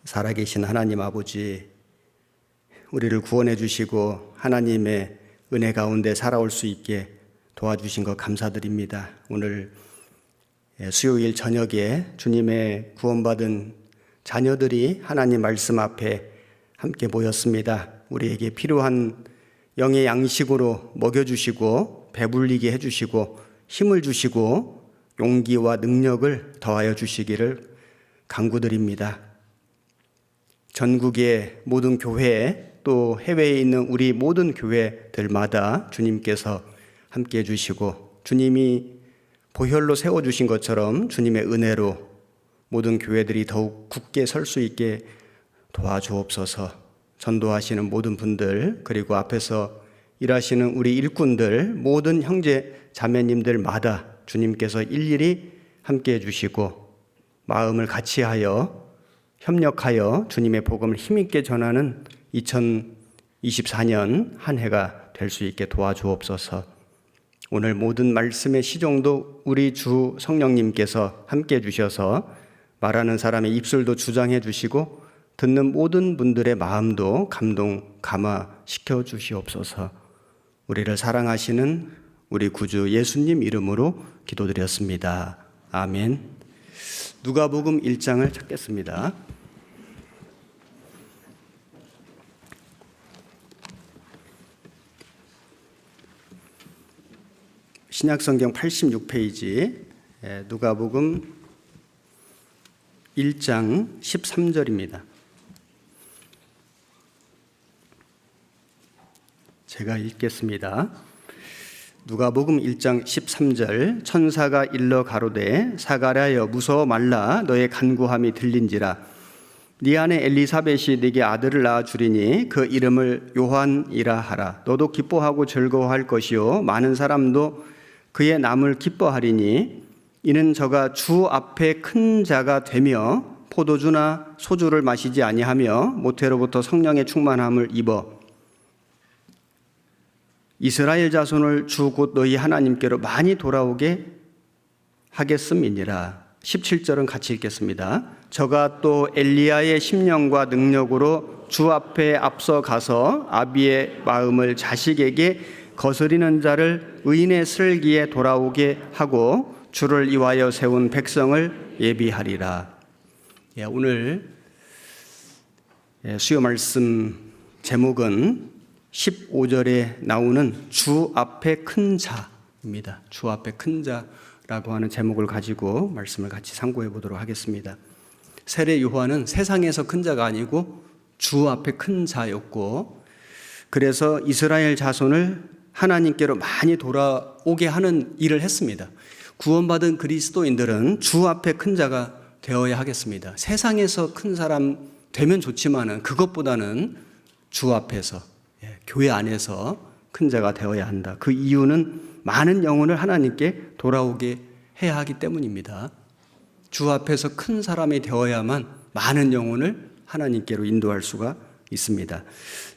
살아계신 하나님 아버지, 우리를 구원해 주시고 하나님의 은혜 가운데 살아올 수 있게 도와주신 것 감사드립니다. 오늘 수요일 저녁에 주님의 구원받은 자녀들이 하나님 말씀 앞에 함께 모였습니다. 우리에게 필요한 영의 양식으로 먹여주시고 배불리게 해주시고 힘을 주시고 용기와 능력을 더하여 주시기를 간구드립니다. 전국의 모든 교회 또 해외에 있는 우리 모든 교회들마다 주님께서 함께 해주시고 주님이 보혈로 세워주신 것처럼 주님의 은혜로 모든 교회들이 더욱 굳게 설 수 있게 도와주옵소서. 전도하시는 모든 분들 그리고 앞에서 일하시는 우리 일꾼들 모든 형제 자매님들마다 주님께서 일일이 함께 해주시고 마음을 같이하여 협력하여 주님의 복음을 힘있게 전하는 2024년 한 해가 될 수 있게 도와주옵소서. 오늘 모든 말씀의 시종도 우리 주 성령님께서 함께 해주셔서 말하는 사람의 입술도 주장해 주시고 듣는 모든 분들의 마음도 감화시켜 주시옵소서. 우리를 사랑하시는 우리 구주 예수님 이름으로 기도드렸습니다. 아멘. 누가복음 1장을 찾겠습니다. 신약성경 86페이지 누가복음 1장 13절입니다. 제가 읽겠습니다. 누가복음 1장 13절 천사가 일러 가로되 사가랴여 무서워 말라 너의 간구함이 들린지라 네 아내 엘리사벳이 네게 아들을 낳아 주리니 그 이름을 요한이라 하라. 너도 기뻐하고 즐거워할 것이요 많은 사람도 그의 남을 기뻐하리니 이는 저가 주 앞에 큰 자가 되며 포도주나 소주를 마시지 아니하며 모태로부터 성령의 충만함을 입어 이스라엘 자손을 주 곧 너희 하나님께로 많이 돌아오게 하겠음이니라. 17절은 같이 읽겠습니다. 저가 또 엘리야의 심령과 능력으로 주 앞에 앞서 가서 아비의 마음을 자식에게 거스리는 자를 의인의 슬기에 돌아오게 하고 주를 위하여 세운 백성을 예비하리라. 오늘 수요 말씀 제목은 15절에 나오는 주 앞에 큰 자입니다. 주 앞에 큰 자라고 하는 제목을 가지고 말씀을 같이 상고해 보도록 하겠습니다. 세례 요한은 세상에서 큰 자가 아니고 주 앞에 큰 자였고 그래서 이스라엘 자손을 하나님께로 많이 돌아오게 하는 일을 했습니다. 구원받은 그리스도인들은 주 앞에 큰 자가 되어야 하겠습니다. 세상에서 큰 사람 되면 좋지만은 그것보다는 주 앞에서 교회 안에서 큰 자가 되어야 한다. 그 이유는 많은 영혼을 하나님께 돌아오게 해야 하기 때문입니다. 주 앞에서 큰 사람이 되어야만 많은 영혼을 하나님께로 인도할 수가 있습니다.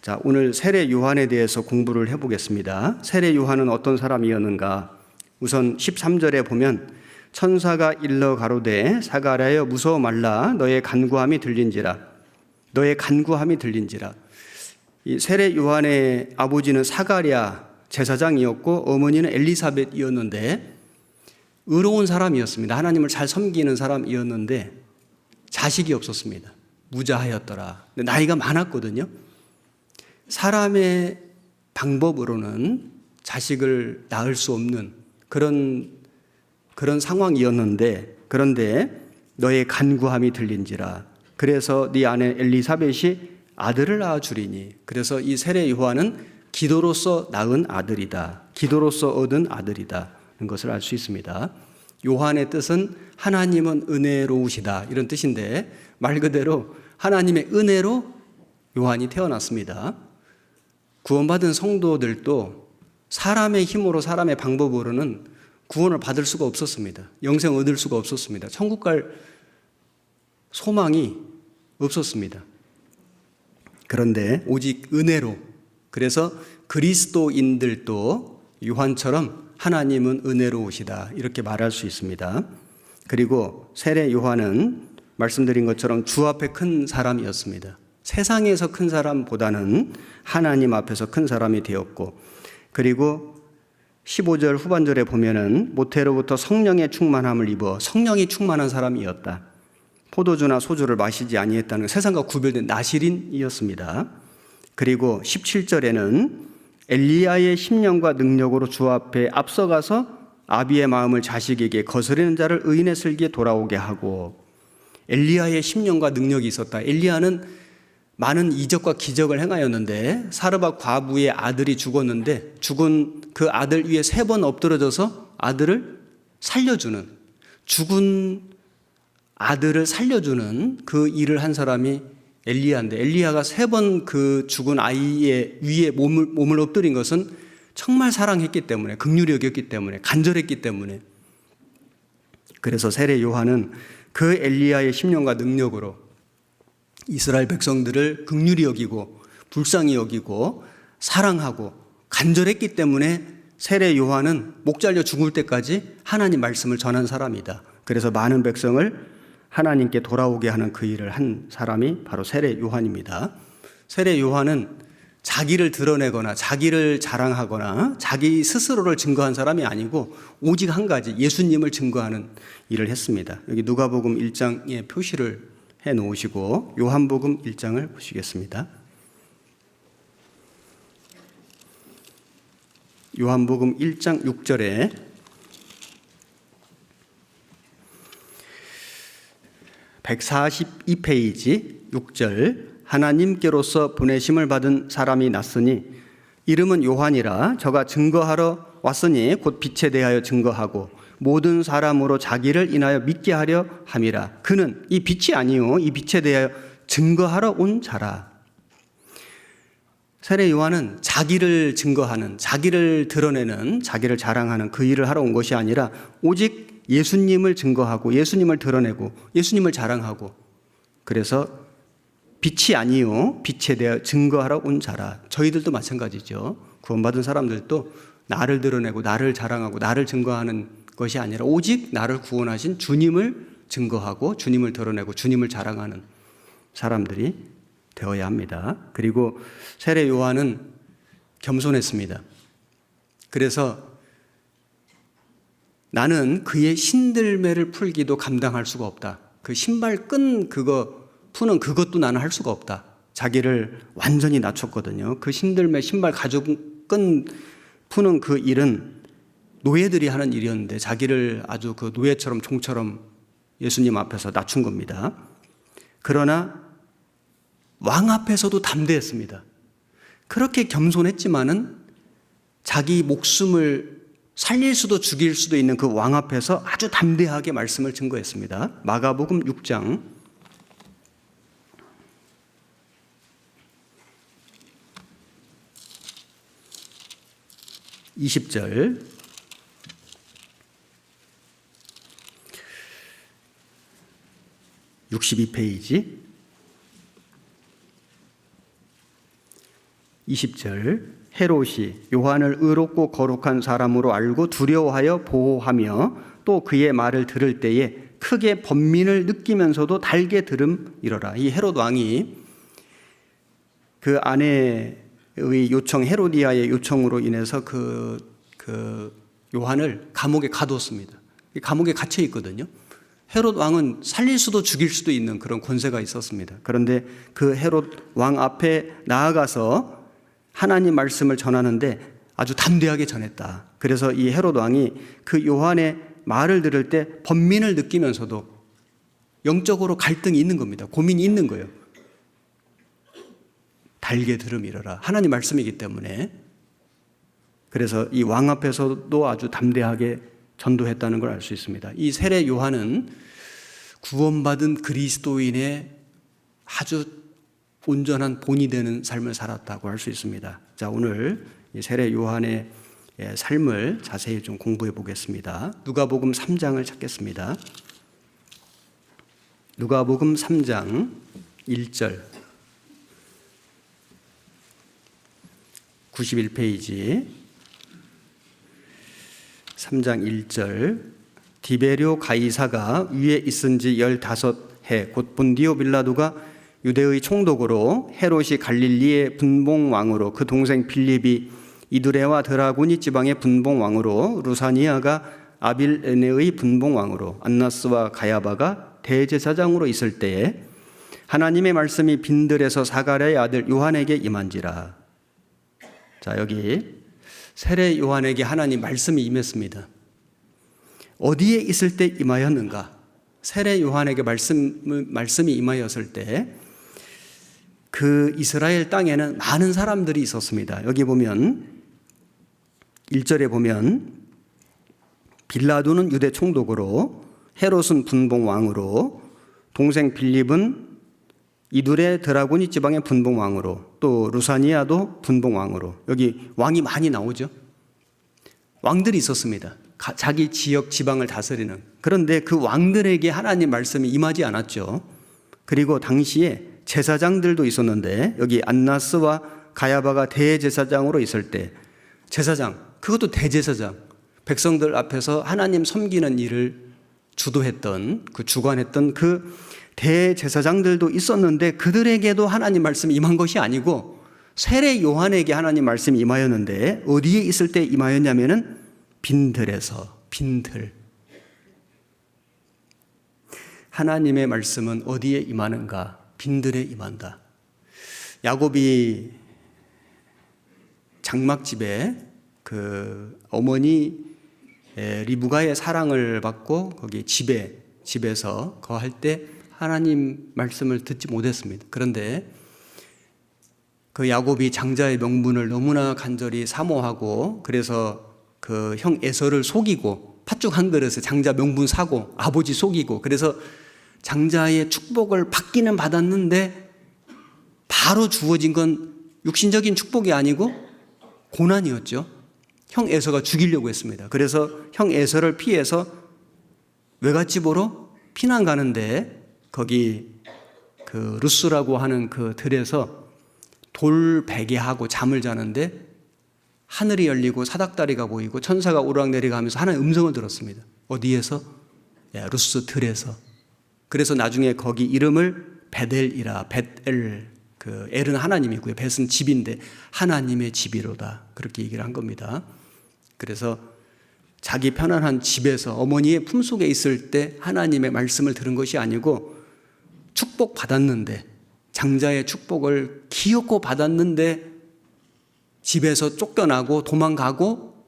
자, 오늘 세례 요한에 대해서 공부를 해보겠습니다. 세례 요한은 어떤 사람이었는가? 우선 13절에 보면 천사가 일러 가로되 사가랴여 무서워 말라 너의 간구함이 들린지라. 너의 간구함이 들린지라. 이 세례 요한의 아버지는 사가랴 제사장이었고 어머니는 엘리사벳이었는데 의로운 사람이었습니다. 하나님을 잘 섬기는 사람이었는데 자식이 없었습니다. 무자하였더라. 나이가 많았거든요. 사람의 방법으로는 자식을 낳을 수 없는 그런 상황이었는데 그런데 너의 간구함이 들린지라. 그래서 네 아내 엘리사벳이 아들을 낳아 주리니. 그래서 이 세례 요한은 기도로서 낳은 아들이다. 기도로서 얻은 아들이다. 는 것을 알 수 있습니다. 요한의 뜻은 하나님은 은혜로우시다 이런 뜻인데 말 그대로 하나님의 은혜로 요한이 태어났습니다. 구원받은 성도들도 사람의 힘으로 사람의 방법으로는 구원을 받을 수가 없었습니다. 영생 얻을 수가 없었습니다. 천국 갈 소망이 없었습니다. 그런데 오직 은혜로, 그래서 그리스도인들도 요한처럼 하나님은 은혜로우시다 이렇게 말할 수 있습니다. 그리고 세례 요한은 말씀드린 것처럼 주 앞에 큰 사람이었습니다. 세상에서 큰 사람보다는 하나님 앞에서 큰 사람이 되었고, 그리고 15절 후반절에 보면은 모태로부터 성령의 충만함을 입어 성령이 충만한 사람이었다. 포도주나 소주를 마시지 아니했다는 세상과 구별된 나실인이었습니다. 그리고 17절에는 엘리야의 심령과 능력으로 주 앞에 앞서가서 아비의 마음을 자식에게 거스르는 자를 의인의 슬기에 돌아오게 하고, 엘리야의 심령과 능력이 있었다. 엘리야는 많은 이적과 기적을 행하였는데 사르밧 과부의 아들이 죽었는데 죽은 그 아들 위에 3번 엎드러져서 아들을 살려주는, 죽은 아들을 살려주는 그 일을 한 사람이 엘리야인데, 엘리야가 3번 그 죽은 아이의 위에 몸을 엎드린 것은 정말 사랑했기 때문에, 긍휼히 여겼기 때문에, 간절했기 때문에. 그래서 세례 요한은 그 엘리야의 심령과 능력으로 이스라엘 백성들을 긍휼히 여기고 불쌍히 여기고 사랑하고 간절했기 때문에 세례 요한은 목 잘려 죽을 때까지 하나님 말씀을 전한 사람이다. 그래서 많은 백성을 하나님께 돌아오게 하는 그 일을 한 사람이 바로 세례 요한입니다. 세례 요한은 자기를 드러내거나 자기를 자랑하거나 자기 스스로를 증거한 사람이 아니고 오직 한 가지, 예수님을 증거하는 일을 했습니다. 여기 누가복음 1장에 표시를 해 놓으시고 요한복음 1장을 보시겠습니다. 요한복음 1장 6절에 (142페이지) 6절, 하나님께로서 보내심을 받은 사람이 났으니 이름은 요한이라. 저가 증거하러 왔으니 곧 빛에 대하여 증거하고 모든 사람으로 자기를 인하여 믿게 하려 함이라. 그는 이 빛이 아니요 이 빛에 대하여 증거하러 온 자라. 세례 요한은 자기를 증거하는, 자기를 드러내는, 자기를 자랑하는 그 일을 하러 온 것이 아니라 오직 예수님을 증거하고 예수님을 드러내고 예수님을 자랑하고, 그래서 빛이 아니요 빛에 대하여 증거하러 온 자라. 저희들도 마찬가지죠. 구원받은 사람들도 나를 드러내고 나를 자랑하고 나를 증거하는 것이 아니라 오직 나를 구원하신 주님을 증거하고 주님을 드러내고 주님을 자랑하는 사람들이 되어야 합니다. 그리고 세례 요한은 겸손했습니다. 그래서 나는 그의 신들매를 풀기도 감당할 수가 없다. 그 신발 끈 그거 푸는 그것도 나는 할 수가 없다. 자기를 완전히 낮췄거든요. 그 신들매 신발 가죽 끈 푸는 그 일은 노예들이 하는 일이었는데 자기를 아주 그 노예처럼 종처럼 예수님 앞에서 낮춘 겁니다. 그러나 왕 앞에서도 담대했습니다. 그렇게 겸손했지만은 자기 목숨을 살릴 수도 죽일 수도 있는 그 왕 앞에서 아주 담대하게 말씀을 증거했습니다. 마가복음 6장 20절, (62페이지) 20절, 헤롯이 요한을 의롭고 거룩한 사람으로 알고 두려워하여 보호하며 또 그의 말을 들을 때에 크게 번민을 느끼면서도 달게 들음이러라. 이 헤롯 왕이 그 아내의 요청, 헤로디아의 요청으로 인해서 그 요한을 감옥에 가두었습니다. 감옥에 갇혀 있거든요. 헤롯 왕은 살릴 수도 죽일 수도 있는 그런 권세가 있었습니다. 그런데 그 헤롯 왕 앞에 나아가서 하나님 말씀을 전하는데 아주 담대하게 전했다. 그래서 이 헤롯 왕이 그 요한의 말을 들을 때 번민을 느끼면서도 영적으로 갈등이 있는 겁니다. 고민이 있는 거예요. 달게 들음이러라. 하나님 말씀이기 때문에. 그래서 이 왕 앞에서도 아주 담대하게 전도했다는 걸 알 수 있습니다. 이 세례 요한은 구원받은 그리스도인의 아주 온전한 본이 되는 삶을 살았다고 할 수 있습니다. 자, 오늘 이 세례 요한의 삶을 자세히 좀 공부해 보겠습니다. 누가복음 3장을 찾겠습니다. 누가복음 3장 1절 91페이지 3장 1절, 디베료 가이사가 위에 있은 지 15 해 곧 본디오 빌라도가 유대의 총독으로 헤롯이 갈릴리의 분봉왕으로 그 동생 빌립이 이두레와 드라고니 지방의 분봉왕으로 루사니아가 아빌레네의 분봉왕으로 안나스와 가야바가 대제사장으로 있을 때에 하나님의 말씀이 빈들에서 사가랴의 아들 요한에게 임한지라. 자, 여기 세례 요한에게 하나님 말씀이 임했습니다. 어디에 있을 때 임하였는가? 세례 요한에게 말씀이 임하였을 때 그 이스라엘 땅에는 많은 사람들이 있었습니다. 여기 보면 1절에 보면 빌라도는 유대 총독으로, 헤롯은 분봉 왕으로, 동생 빌립은 이두레 드라고니 지방의 분봉 왕으로, 또 루사니아도 분봉 왕으로. 여기 왕이 많이 나오죠. 왕들이 있었습니다. 자기 지역 지방을 다스리는. 그런데 그 왕들에게 하나님 말씀이 임하지 않았죠. 그리고 당시에 제사장들도 있었는데 여기 안나스와 가야바가 대제사장으로 있을 때 제사장, 그것도 대제사장, 백성들 앞에서 하나님 섬기는 일을 주도했던 주관했던 그 대제사장들도 있었는데 그들에게도 하나님 말씀이 임한 것이 아니고 세례 요한에게 하나님 말씀이 임하였는데 어디에 있을 때 임하였냐면은 빈들에서. 빈들. 하나님의 말씀은 어디에 임하는가? 빈들에 임한다. 야곱이 장막집에 그 어머니 리브가의 사랑을 받고 거기 집에서 거할 때 하나님 말씀을 듣지 못했습니다. 그런데 그 야곱이 장자의 명분을 너무나 간절히 사모하고 그래서 그 형 에서를 속이고 팥죽 한 그릇에 장자 명분 사고 아버지 속이고 그래서 장자의 축복을 받기는 받았는데 바로 주어진 건 육신적인 축복이 아니고 고난이었죠. 형 에서가 죽이려고 했습니다. 그래서 형 에서를 피해서 외갓집으로 피난 가는데 거기 그 루스라고 하는 그 들에서 돌 베개하고 잠을 자는데 하늘이 열리고 사닥다리가 보이고 천사가 오르락내리가면서 하나의 음성을 들었습니다. 어디에서? 루스 들에서. 그래서 나중에 거기 이름을 베델이라. 벳엘, 그 엘은 하나님이고요. 벳은 집인데 하나님의 집이로다. 그렇게 얘기를 한 겁니다. 그래서 자기 편안한 집에서 어머니의 품속에 있을 때 하나님의 말씀을 들은 것이 아니고 축복 받았는데 장자의 축복을 기어코 받았는데 집에서 쫓겨나고 도망가고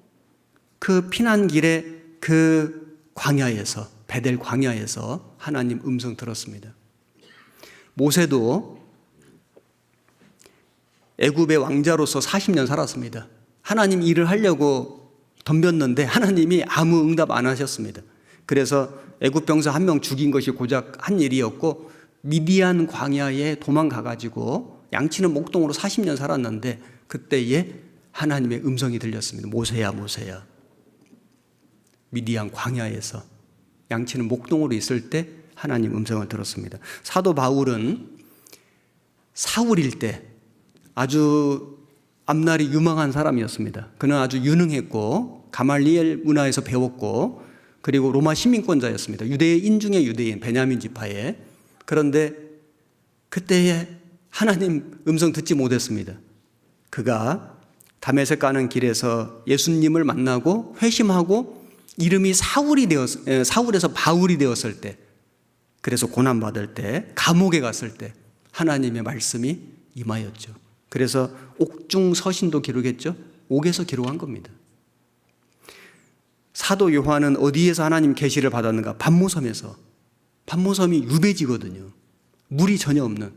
그 피난길에 그 광야에서 베델 광야에서 하나님 음성 들었습니다. 모세도 애굽의 왕자로서 40년 살았습니다. 하나님 일을 하려고 덤볐는데 하나님이 아무 응답 안 하셨습니다. 그래서 애굽 병사 한 명 죽인 것이 고작 한 일이었고 미디안 광야에 도망가가지고 양치는 목동으로 40년 살았는데 그때에 하나님의 음성이 들렸습니다. 모세야 모세야. 미디안 광야에서 양치는 목동으로 있을 때 하나님 음성을 들었습니다. 사도 바울은 사울일 때 아주 앞날이 유망한 사람이었습니다. 그는 아주 유능했고 가말리엘 문화에서 배웠고 그리고 로마 시민권자였습니다. 유대인 중에 유대인, 베냐민 지파에. 그런데 그때에 하나님 음성 듣지 못했습니다. 그가 다메섹 가는 길에서 예수님을 만나고 회심하고 이름이 사울에서 바울이 되었을 때, 그래서 고난받을 때, 감옥에 갔을 때 하나님의 말씀이 임하였죠. 그래서 옥중 서신도 기록했죠. 옥에서 기록한 겁니다. 사도 요한은 어디에서 하나님 계시를 받았는가? 반모섬에서. 반모섬이 유배지거든요. 물이 전혀 없는.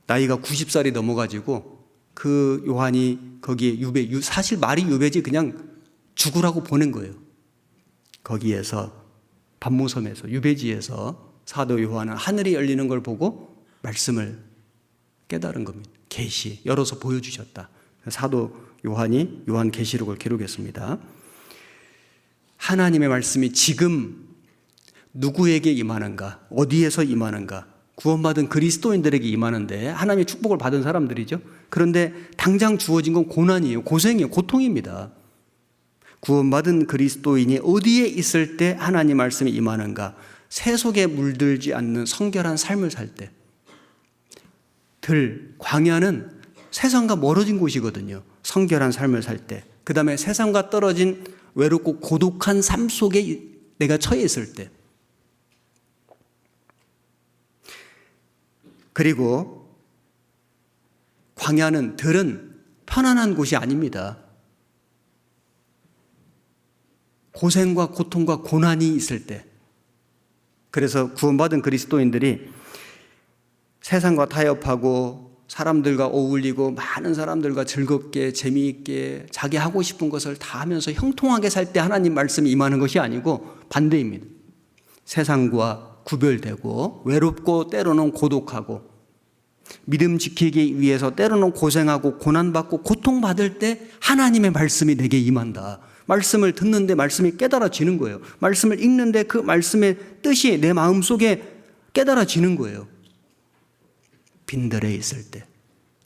나이가 90살이 넘어가지고 그 요한이 거기에 사실 말이 유배지 그냥 죽으라고 보낸 거예요. 거기에서 반모섬에서 유배지에서 사도 요한은 하늘이 열리는 걸 보고 말씀을 깨달은 겁니다. 계시 열어서 보여주셨다. 사도 요한이 요한계시록을 기록했습니다. 하나님의 말씀이 지금 누구에게 임하는가? 어디에서 임하는가? 구원받은 그리스도인들에게 임하는데 하나님의 축복을 받은 사람들이죠. 그런데 당장 주어진 건 고난이에요. 고생이에요. 고통입니다. 구원받은 그리스도인이 어디에 있을 때 하나님 말씀이 임하는가? 새 속에 물들지 않는 성결한 삶을 살 때, 광야는 세상과 멀어진 곳이거든요. 성결한 삶을 살 때, 그 다음에 세상과 떨어진 외롭고 고독한 삶 속에 내가 처해 있을 때, 그리고 광야는 들은 편안한 곳이 아닙니다. 고생과 고통과 고난이 있을 때, 그래서 구원받은 그리스도인들이 세상과 타협하고 사람들과 어울리고 많은 사람들과 즐겁게 재미있게 자기 하고 싶은 것을 다 하면서 형통하게 살 때 하나님 말씀이 임하는 것이 아니고 반대입니다. 세상과 구별되고 외롭고 때로는 고독하고 믿음 지키기 위해서 때로는 고생하고 고난받고 고통받을 때 하나님의 말씀이 내게 임한다. 말씀을 듣는데 말씀이 깨달아지는 거예요. 말씀을 읽는데 그 말씀의 뜻이 내 마음속에 깨달아지는 거예요. 빈들에 있을 때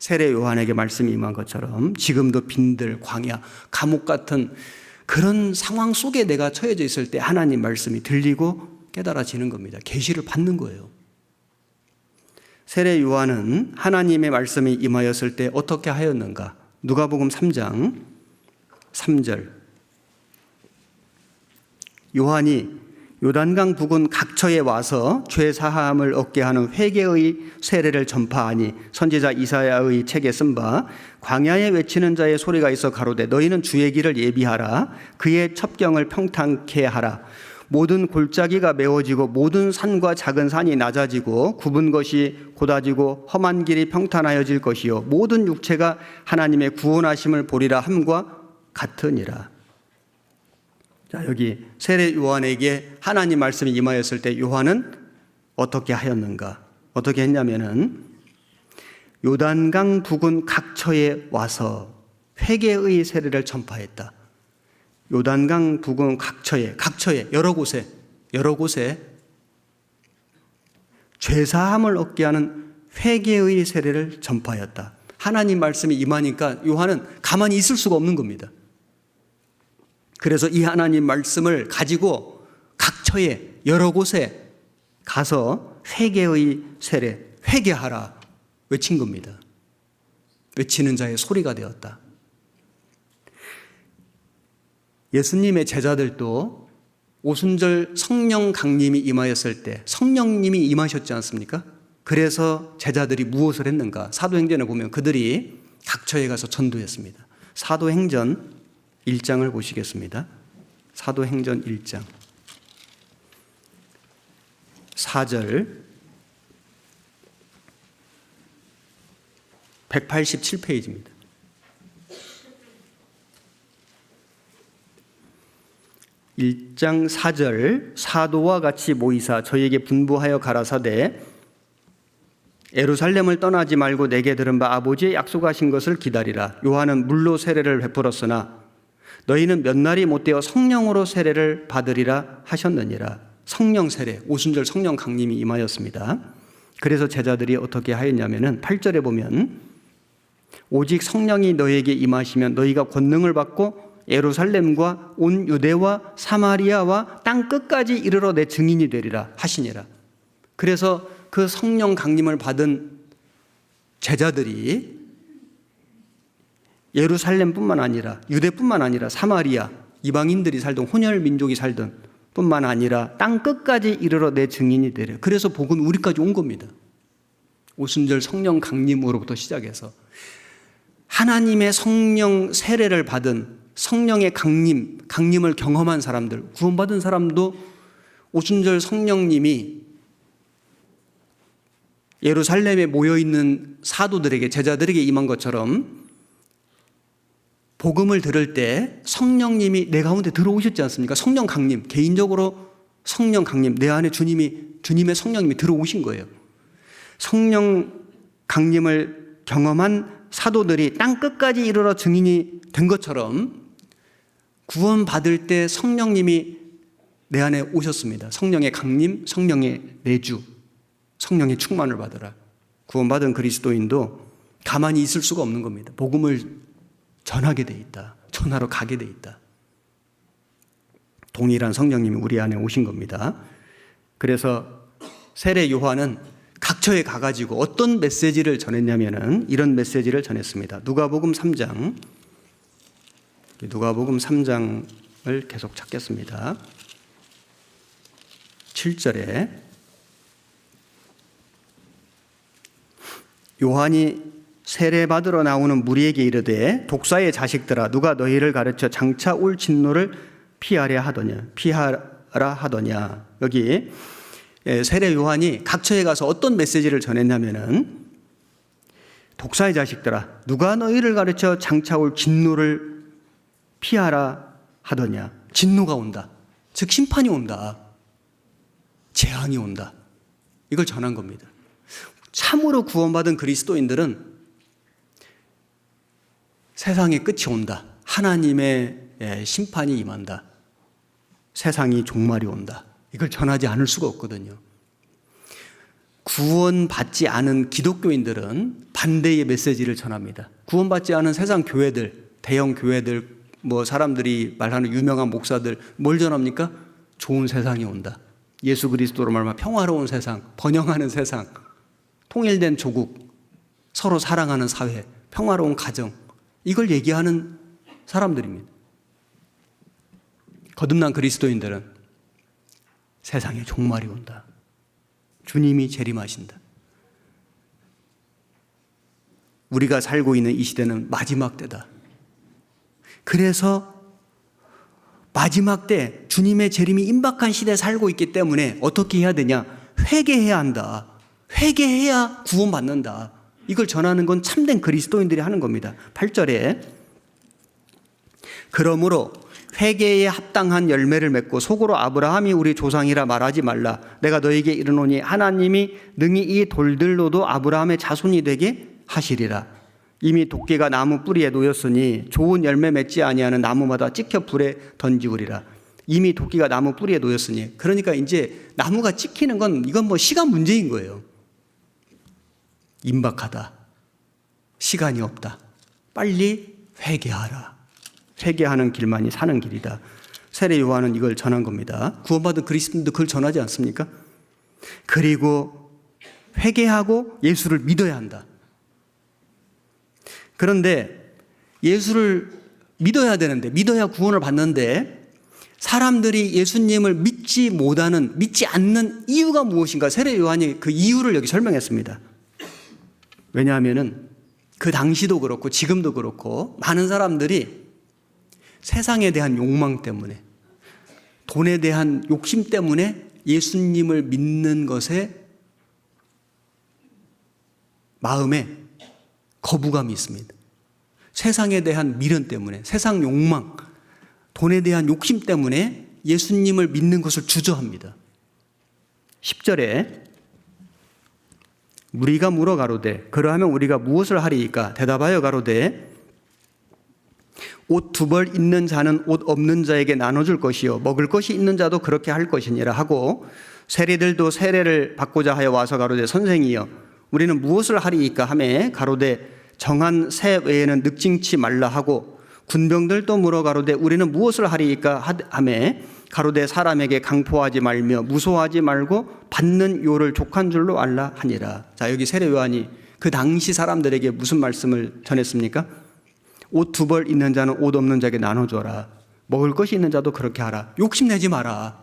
세례 요한에게 말씀이 임한 것처럼 지금도 빈들, 광야, 감옥 같은 그런 상황 속에 내가 처해져 있을 때 하나님 말씀이 들리고 깨달아지는 겁니다. 계시를 받는 거예요. 세례 요한은 하나님의 말씀이 임하였을 때 어떻게 하였는가? 누가복음 3장 3절. 요한이 요단강 부근 각처에 와서 죄 사함을 얻게 하는 회개의 세례를 전파하니 선지자 이사야의 책에 쓴 바 광야에 외치는 자의 소리가 있어 가로되 너희는 주의 길을 예비하라 그의 첩경을 평탄케 하라 모든 골짜기가 메워지고 모든 산과 작은 산이 낮아지고 굽은 것이 곧아지고 험한 길이 평탄하여질 것이요 모든 육체가 하나님의 구원하심을 보리라 함과 같으니라. 자, 여기 세례 요한에게 하나님 말씀이 임하였을 때 요한은 어떻게 하였는가? 어떻게 했냐면은 요단강 부근 각처에 와서 회개의 세례를 전파했다. 요단강 부근 각처에 여러 곳에 죄사함을 얻게 하는 회개의 세례를 전파하였다. 하나님 말씀이 임하니까 요한은 가만히 있을 수가 없는 겁니다. 그래서 이 하나님 말씀을 가지고 각처에 여러 곳에 가서 회개의 세례, 회개하라 외친 겁니다. 외치는 자의 소리가 되었다. 예수님의 제자들도 오순절 성령 강림이 임하였을 때 성령님이 임하셨지 않습니까? 그래서 제자들이 무엇을 했는가? 사도행전에 보면 그들이 각처에 가서 전도했습니다. 사도행전 1장을 보시겠습니다. 사도행전 1장 4절 187페이지입니다. (1장 4절) 사도와 같이 모이사 저희에게 분부하여 가라사대 예루살렘을 떠나지 말고 내게 들은 바 아버지의 약속하신 것을 기다리라. 요한은 물로 세례를 베풀었으나 너희는 몇 날이 못되어 성령으로 세례를 받으리라 하셨느니라. 성령 세례, 오순절 성령 강림이 임하였습니다. 그래서 제자들이 어떻게 하였냐면은 8절에 보면 오직 성령이 너희에게 임하시면 너희가 권능을 받고 예루살렘과 온 유대와 사마리아와 땅 끝까지 이르러 내 증인이 되리라 하시니라. 그래서 그 성령 강림을 받은 제자들이 예루살렘뿐만 아니라 유대뿐만 아니라 사마리아 이방인들이 살던 혼혈 민족이 살던 뿐만 아니라 땅 끝까지 이르러 내 증인이 되려. 그래서 복은 우리까지 온 겁니다. 오순절 성령 강림으로부터 시작해서 하나님의 성령 세례를 받은 성령의 강림을 경험한 사람들, 구원받은 사람도 오순절 성령님이 예루살렘에 모여있는 사도들에게 제자들에게 임한 것처럼 복음을 들을 때 성령님이 내 가운데 들어오셨지 않습니까? 성령 강림, 개인적으로 성령 강림, 내 안에 주님의 성령님이 들어오신 거예요. 성령 강림을 경험한 사도들이 땅 끝까지 이르러 증인이 된 것처럼 구원받을 때 성령님이 내 안에 오셨습니다. 성령의 강림, 성령의 내주, 성령의 충만을 받으라. 구원받은 그리스도인도 가만히 있을 수가 없는 겁니다. 복음을 전하게 돼 있다. 전하러 가게 돼 있다. 동일한 성령님이 우리 안에 오신 겁니다. 그래서 세례 요한은 각처에 가가지고 어떤 메시지를 전했냐면은 이런 메시지를 전했습니다. 누가복음 3장을 계속 찾겠습니다. 7절에 요한이 세례받으러 나오는 무리에게 이르되 독사의 자식들아 누가 너희를 가르쳐 장차 올 진노를 피하라 하더냐. 여기 세례 요한이 각처에 가서 어떤 메시지를 전했냐면은 독사의 자식들아 누가 너희를 가르쳐 장차 올 진노를 피하라 하더냐. 진노가 온다. 즉 심판이 온다. 재앙이 온다. 이걸 전한 겁니다. 참으로 구원받은 그리스도인들은 세상의 끝이 온다. 하나님의 심판이 임한다. 세상이 종말이 온다. 이걸 전하지 않을 수가 없거든요. 구원받지 않은 기독교인들은 반대의 메시지를 전합니다. 구원받지 않은 세상 교회들, 대형 교회들, 사람들이 말하는 유명한 목사들 뭘 전합니까? 좋은 세상이 온다. 예수 그리스도로 말하면 평화로운 세상, 번영하는 세상, 통일된 조국, 서로 사랑하는 사회, 평화로운 가정, 이걸 얘기하는 사람들입니다. 거듭난 그리스도인들은 세상에 종말이 온다. 주님이 재림하신다. 우리가 살고 있는 이 시대는 마지막 때다. 그래서 마지막 때 주님의 재림이 임박한 시대에 살고 있기 때문에 어떻게 해야 되냐? 회개해야 한다. 회개해야 구원받는다. 이걸 전하는 건 참된 그리스도인들이 하는 겁니다. 8절에 그러므로 회개에 합당한 열매를 맺고 속으로 아브라함이 우리 조상이라 말하지 말라. 내가 너에게 이르노니 하나님이 능히 이 돌들로도 아브라함의 자손이 되게 하시리라. 이미 도끼가 나무 뿌리에 놓였으니 좋은 열매 맺지 아니하는 나무마다 찍혀 불에 던지우리라. 이미 도끼가 나무 뿌리에 놓였으니, 그러니까 이제 나무가 찍히는 건 이건 시간 문제인 거예요. 임박하다. 시간이 없다. 빨리 회개하라. 회개하는 길만이 사는 길이다. 세례 요한은 이걸 전한 겁니다. 구원받은 그리스도인도 그걸 전하지 않습니까? 그리고 회개하고 예수를 믿어야 한다. 그런데 예수를 믿어야 되는데, 믿어야 구원을 받는데 사람들이 예수님을 믿지 않는 이유가 무엇인가? 세례 요한이 그 이유를 여기 설명했습니다. 왜냐하면은 그 당시도 그렇고 지금도 그렇고 많은 사람들이 세상에 대한 욕망 때문에, 돈에 대한 욕심 때문에 예수님을 믿는 것에 마음에 거부감이 있습니다. 세상에 대한 미련 때문에, 세상 욕망, 돈에 대한 욕심 때문에 예수님을 믿는 것을 주저합니다. 10절에 무리가 물어 가로되 그러하면 우리가 무엇을 하리이까? 대답하여 가로되 옷 2벌 있는 자는 옷 없는 자에게 나눠줄 것이요 먹을 것이 있는 자도 그렇게 할 것이니라 하고, 세리들도 세례를 받고자 하여 와서 가로되 선생이여 우리는 무엇을 하리이까 하매 가로되 정한 새 외에는 늑징치 말라 하고, 군병들도 물어 가로되 우리는 무엇을 하리이까 하매 가로되 사람에게 강포하지 말며 무소하지 말고 받는 요를 족한 줄로 알라 하니라. 자, 여기 세례 요한이 그 당시 사람들에게 무슨 말씀을 전했습니까? 옷 2벌 있는 자는 옷 없는 자에게 나눠줘라. 먹을 것이 있는 자도 그렇게 하라. 욕심내지 마라.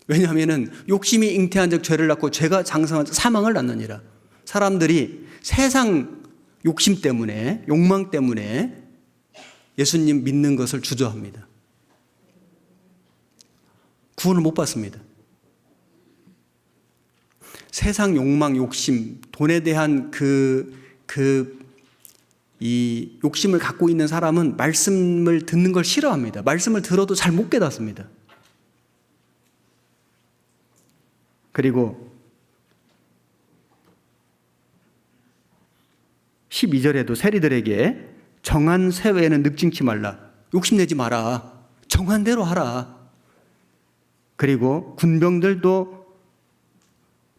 왜냐하면 욕심이 잉태한 즉 죄를 낳고 죄가 장성한 사망을 낳느니라. 사람들이 세상 욕심 때문에, 욕망 때문에 예수님 믿는 것을 주저합니다. 구원을 못 받습니다. 세상 욕망, 욕심, 돈에 대한 이 욕심을 갖고 있는 사람은 말씀을 듣는 걸 싫어합니다. 말씀을 들어도 잘 못 깨닫습니다. 그리고 12절에도 세리들에게 정한 새 외에는 늑징치 말라. 욕심내지 마라. 정한 대로 하라. 그리고 군병들도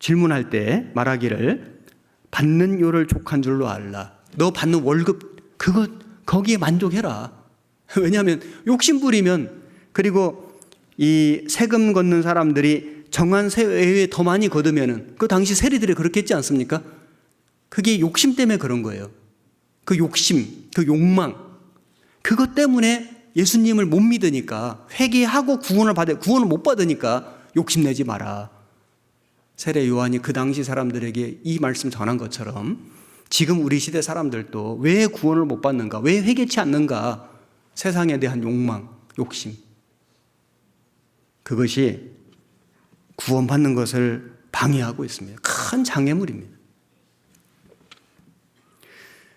질문할 때 말하기를 받는 요를 족한 줄로 알라. 너 받는 월급 거기에 만족해라. 왜냐하면 욕심 부리면, 그리고 이 세금 걷는 사람들이 정한 새 외에 더 많이 거두면은 그 당시 세리들이 그렇게 했지 않습니까? 그게 욕심 때문에 그런 거예요. 그 욕심, 그 욕망, 그것 때문에 예수님을 못 믿으니까, 회개하고 구원을 못 받으니까 욕심내지 마라. 세례 요한이 그 당시 사람들에게 이 말씀 전한 것처럼 지금 우리 시대 사람들도 왜 구원을 못 받는가, 왜 회개치 않는가? 세상에 대한 욕망, 욕심, 그것이 구원받는 것을 방해하고 있습니다. 큰 장애물입니다.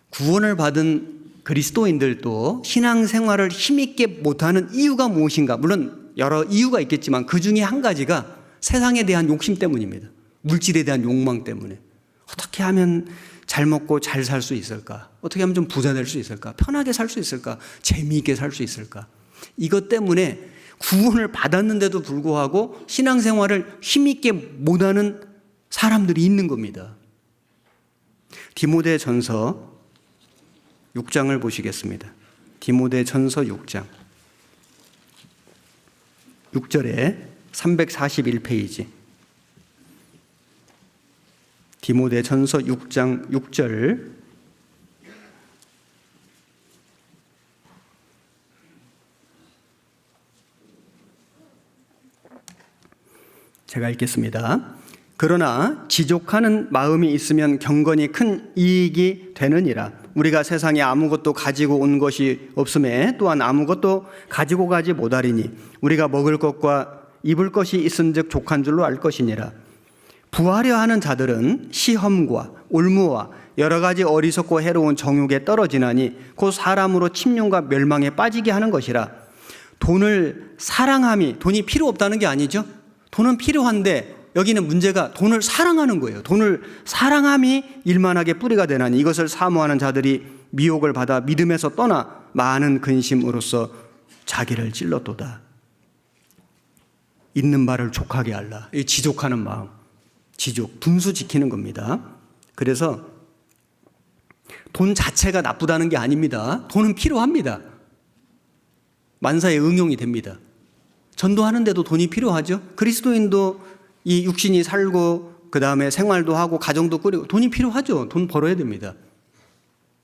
구원을 받은 그리스도인들도 신앙생활을 힘있게 못하는 이유가 무엇인가? 물론 여러 이유가 있겠지만 그 중에 한 가지가 세상에 대한 욕심 때문입니다. 물질에 대한 욕망 때문에. 어떻게 하면 잘 먹고 잘 살 수 있을까? 어떻게 하면 좀 부자 될 수 있을까? 편하게 살 수 있을까? 재미있게 살 수 있을까? 이것 때문에 구원을 받았는데도 불구하고 신앙생활을 힘있게 못하는 사람들이 있는 겁니다. 디모데전서 6장을 보시겠습니다. 디모데전서 6장 6절에 341페이지. 디모데전서 6장 6절. 제가 읽겠습니다. 그러나 지족하는 마음이 있으면 경건이 큰 이익이 되느니라. 우리가 세상에 아무것도 가지고 온 것이 없음에 또한 아무것도 가지고 가지 못하리니 우리가 먹을 것과 입을 것이 있은즉 족한 줄로 알 것이니라. 부하려 하는 자들은 시험과 올무와 여러 가지 어리석고 해로운 정욕에 떨어지나니 곧 사람으로 침륜과 멸망에 빠지게 하는 것이라. 돈을 사랑함이, 돈이 필요 없다는 게 아니죠. 돈은 필요한데 여기는 문제가 돈을 사랑하는 거예요. 돈을 사랑함이 일만하게 뿌리가 되나니 이것을 사모하는 자들이 미혹을 받아 믿음에서 떠나 많은 근심으로써 자기를 찔렀도다. 있는 바를 족하게 하라. 이 지족하는 마음, 지족, 분수 지키는 겁니다. 그래서 돈 자체가 나쁘다는 게 아닙니다. 돈은 필요합니다. 만사에 응용이 됩니다. 전도하는데도 돈이 필요하죠. 그리스도인도 이 육신이 살고 그 다음에 생활도 하고 가정도 꾸리고 돈이 필요하죠. 돈 벌어야 됩니다.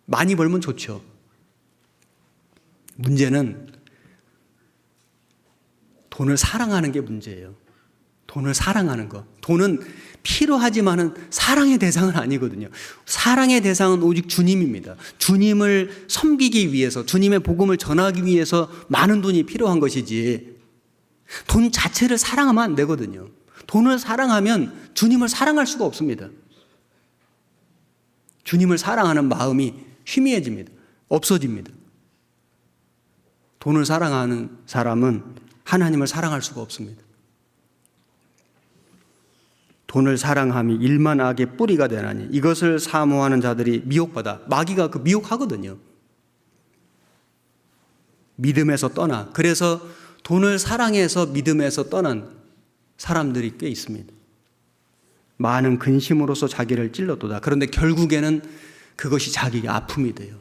많이 벌면 좋죠. 문제는 돈을 사랑하는 게 문제예요. 돈을 사랑하는 거. 돈은 필요하지만은 사랑의 대상은 아니거든요. 사랑의 대상은 오직 주님입니다. 주님을 섬기기 위해서, 주님의 복음을 전하기 위해서 많은 돈이 필요한 것이지 돈 자체를 사랑하면 안 되거든요. 돈을 사랑하면 주님을 사랑할 수가 없습니다. 주님을 사랑하는 마음이 희미해집니다. 없어집니다. 돈을 사랑하는 사람은 하나님을 사랑할 수가 없습니다. 돈을 사랑함이 일만 악의 뿌리가 되나니 이것을 사모하는 자들이 미혹받아. 마귀가 그 미혹하거든요. 믿음에서 떠나. 그래서 돈을 사랑해서 믿음에서 떠난 사람들이 꽤 있습니다. 많은 근심으로서 자기를 찔렀도다. 그런데 결국에는 그것이 자기의 아픔이 돼요.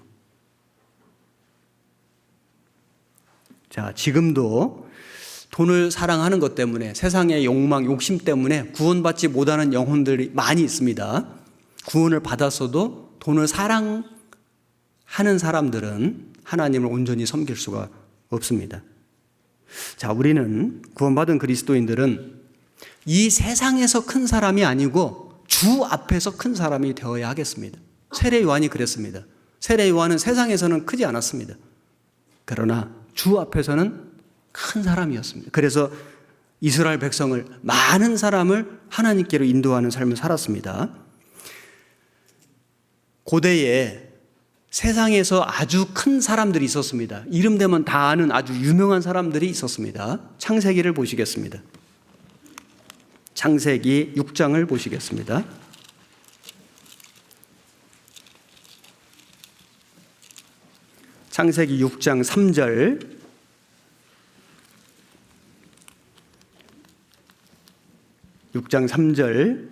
자, 지금도 돈을 사랑하는 것 때문에, 세상의 욕망, 욕심 때문에 구원받지 못하는 영혼들이 많이 있습니다. 구원을 받았어도 돈을 사랑하는 사람들은 하나님을 온전히 섬길 수가 없습니다. 자, 우리는 구원받은 그리스도인들은 이 세상에서 큰 사람이 아니고 주 앞에서 큰 사람이 되어야 하겠습니다. 세례 요한이 그랬습니다. 세례 요한은 세상에서는 크지 않았습니다. 그러나 주 앞에서는 큰 사람이었습니다. 그래서 이스라엘 백성을, 많은 사람을 하나님께로 인도하는 삶을 살았습니다. 고대에 세상에서 아주 큰 사람들이 있었습니다. 이름 되면 다 아는 아주 유명한 사람들이 있었습니다. 창세기를 보시겠습니다. 창세기 6장을 보시겠습니다. 창세기 6장 3절.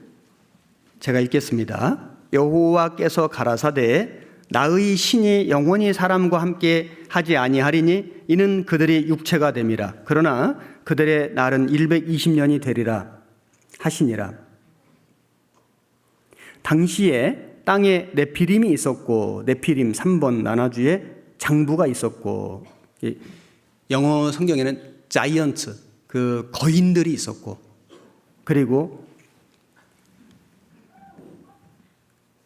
제가 읽겠습니다. 여호와께서 가라사대 나의 신이 영원히 사람과 함께 하지 아니하리니 이는 그들이 육체가 됨이라. 그러나 그들의 날은 120년이 되리라. 하시니라. 당시에 땅에 네피림이 있었고, 네피림 3번 나나주에 장부가 있었고, 영어 성경에는 자이언트, 그 거인들이 있었고, 그리고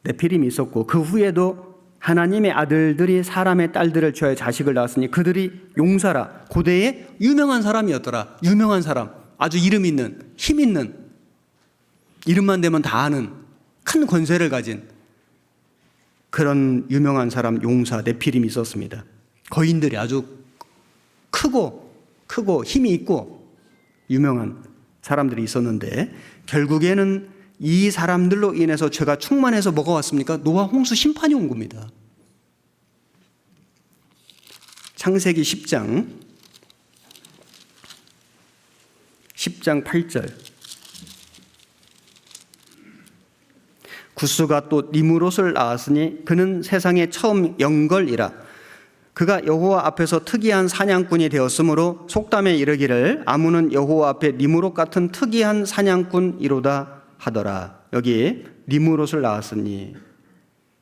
네피림이 있었고, 그 후에도 하나님의 아들들이 사람의 딸들을 취하여 자식을 낳았으니 그들이 용사라. 고대에 유명한 사람이었더라. 유명한 사람, 아주 이름 있는, 힘 있는, 이름만 대면 다 아는 큰 권세를 가진 그런 유명한 사람, 용사 네피림이 있었습니다. 거인들이 아주 크고 힘이 있고 유명한 사람들이 있었는데, 결국에는 이 사람들로 인해서 죄가 충만해서 뭐가 왔습니까? 노아 홍수 심판이 온 겁니다. 창세기 10장 8절. 구스가 또 니므롯을 낳았으니 그는 세상에 처음 영걸이라. 그가 여호와 앞에서 특이한 사냥꾼이 되었으므로 속담에 이르기를 아무는 여호와 앞에 니므롯 같은 특이한 사냥꾼이로다 하더라. 여기 니므롯을 낳았으니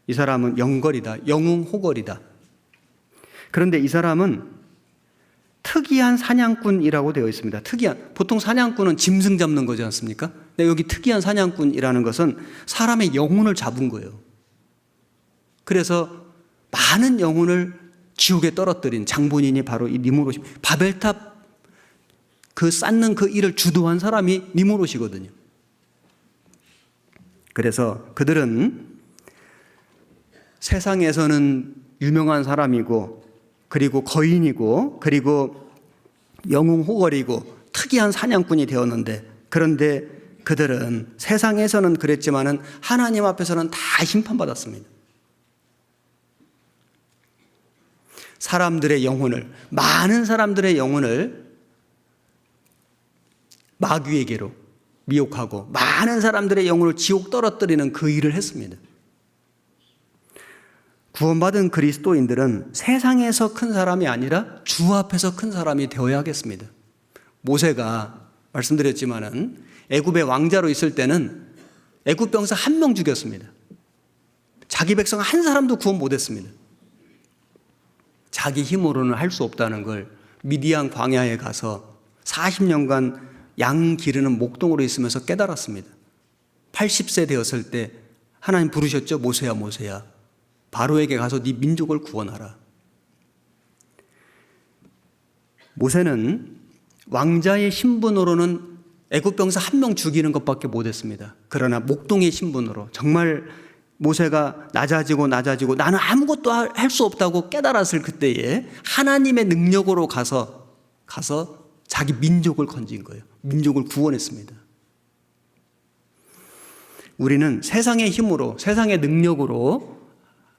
이 사람은 영걸이다, 영웅호걸이다. 그런데 이 사람은 특이한 사냥꾼이라고 되어 있습니다. 특이한, 보통 사냥꾼은 짐승 잡는 거지 않습니까? 근데 여기 특이한 사냥꾼이라는 것은 사람의 영혼을 잡은 거예요. 그래서 많은 영혼을 지옥에 떨어뜨린 장본인이 바로 이 니므롯이, 바벨탑 그 쌓는 그 일을 주도한 사람이 니므롯이거든요. 그래서 그들은 세상에서는 유명한 사람이고, 그리고 거인이고, 그리고 영웅호걸이고 특이한 사냥꾼이 되었는데, 그런데 그들은 세상에서는 그랬지만은 하나님 앞에서는 다 심판받았습니다. 사람들의 영혼을, 많은 사람들의 영혼을 마귀에게로 미혹하고 많은 사람들의 영혼을 지옥 떨어뜨리는 그 일을 했습니다. 구원받은 그리스도인들은 세상에서 큰 사람이 아니라 주 앞에서 큰 사람이 되어야겠습니다. 모세가 말씀드렸지만은 애굽의 왕자로 있을 때는 애굽 병사 1명 죽였습니다. 자기 백성 한 사람도 구원 못했습니다. 자기 힘으로는 할 수 없다는 걸 미디안 광야에 가서 40년간 양 기르는 목동으로 있으면서 깨달았습니다. 80세 되었을 때 하나님 부르셨죠. 모세야, 모세야, 바로에게 가서 네 민족을 구원하라. 모세는 왕자의 신분으로는 애굽 병사 1명 죽이는 것밖에 못했습니다. 그러나 목동의 신분으로 정말 모세가 낮아지고 나는 아무것도 할 수 없다고 깨달았을 그때에 하나님의 능력으로 가서 자기 민족을 건진 거예요. 민족을 구원했습니다. 우리는 세상의 힘으로, 세상의 능력으로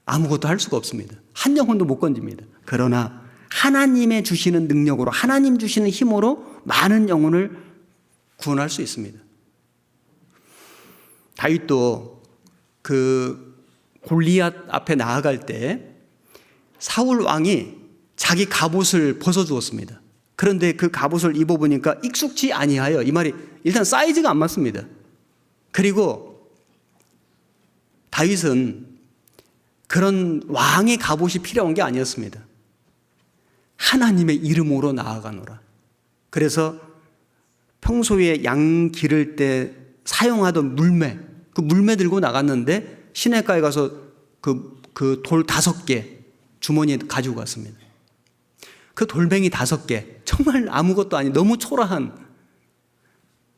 아무것도 할 수가 없습니다. 한 영혼도 못 건집니다. 그러나 하나님의 주시는 능력으로, 하나님 주시는 힘으로 많은 영혼을 구원할 수 있습니다. 다윗도 그 골리앗 앞에 나아갈 때 사울 왕이 자기 갑옷을 벗어주었습니다. 그런데 그 갑옷을 입어보니까 익숙치 아니하여, 이 말이 일단 사이즈가 안 맞습니다. 그리고 다윗은 그런 왕의 갑옷이 필요한 게 아니었습니다. 하나님의 이름으로 나아가노라. 그래서 평소에 양 기를 때 사용하던 물매, 그 물매 들고 나갔는데 시내가에 가서 그 돌 5개 주머니에 가지고 갔습니다. 그 돌멩이 5개, 정말 아무것도 아닌 너무 초라한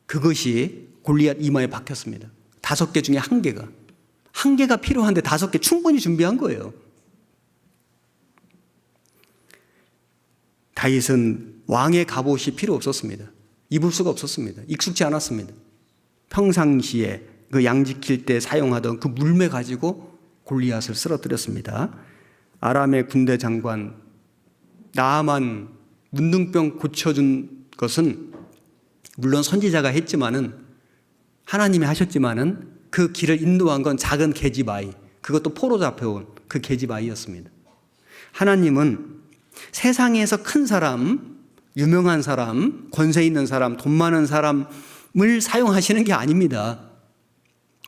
그것이 골리앗 이마에 박혔습니다. 5개 중에 1개가 필요한데 5개 충분히 준비한 거예요. 다윗은 왕의 갑옷이 필요 없었습니다. 입을 수가 없었습니다. 익숙지 않았습니다. 평상시에 그 양 지킬 때 사용하던 그 물매 가지고 골리앗을 쓰러뜨렸습니다. 아람의 군대 장관 나아만 문둥병 고쳐준 것은 물론 선지자가 했지만은, 하나님이 하셨지만은 그 길을 인도한 건 작은 계집아이, 그것도 포로 잡혀온 그 계집아이였습니다. 하나님은 세상에서 큰 사람, 유명한 사람, 권세 있는 사람, 돈 많은 사람, 사용하시는 게 아닙니다.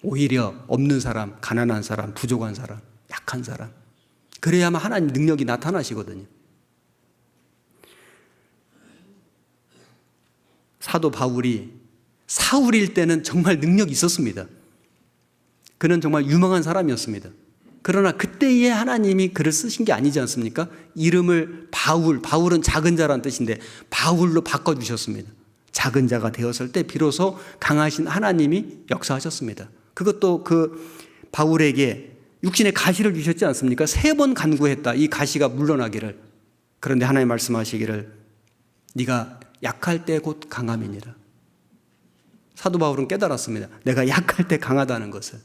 오히려 없는 사람, 가난한 사람, 부족한 사람, 약한 사람, 그래야만 하나님 능력이 나타나시거든요. 사도 바울이 사울일 때는 정말 능력이 있었습니다. 그는 정말 유망한 사람이었습니다. 그러나 그때에 하나님이 그를 쓰신 게 아니지 않습니까? 이름을 바울은 작은 자란 뜻인데 바울로 바꿔주셨습니다. 작은 자가 되었을 때 비로소 강하신 하나님이 역사하셨습니다. 그것도 그 바울에게 육신의 가시를 주셨지 않습니까? 3번 간구했다. 이 가시가 물러나기를. 그런데 하나님 말씀하시기를 네가 약할 때 곧 강함이니라. 사도 바울은 깨달았습니다. 내가 약할 때 강하다는 것을.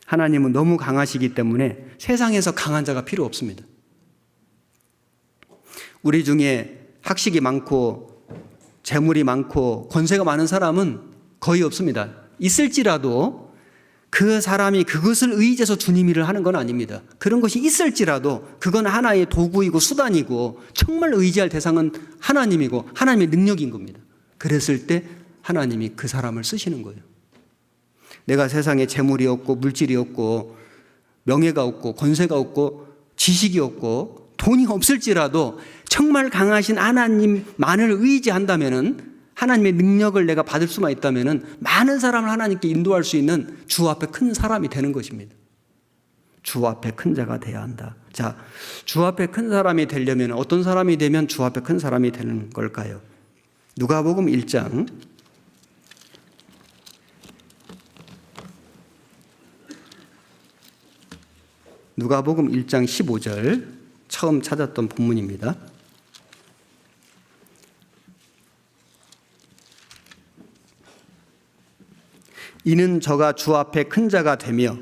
하나님은 너무 강하시기 때문에 세상에서 강한 자가 필요 없습니다. 우리 중에 학식이 많고 재물이 많고 권세가 많은 사람은 거의 없습니다. 있을지라도 그 사람이 그것을 의지해서 주님 일을 하는 건 아닙니다. 그런 것이 있을지라도 그건 하나의 도구이고 수단이고 정말 의지할 대상은 하나님이고 하나님의 능력인 겁니다. 그랬을 때 하나님이 그 사람을 쓰시는 거예요. 내가 세상에 재물이 없고 물질이 없고 명예가 없고 권세가 없고 지식이 없고 돈이 없을지라도 정말 강하신 하나님만을 의지한다면은 하나님의 능력을 내가 받을 수만 있다면은 많은 사람을 하나님께 인도할 수 있는 주 앞에 큰 사람이 되는 것입니다. 주 앞에 큰 자가 돼야 한다. 자, 주 앞에 큰 사람이 되려면 어떤 사람이 되면 주 앞에 큰 사람이 되는 걸까요? 누가복음 1장 누가복음 1장 15절 처음 찾았던 본문입니다. 이는 저가 주 앞에 큰 자가 되며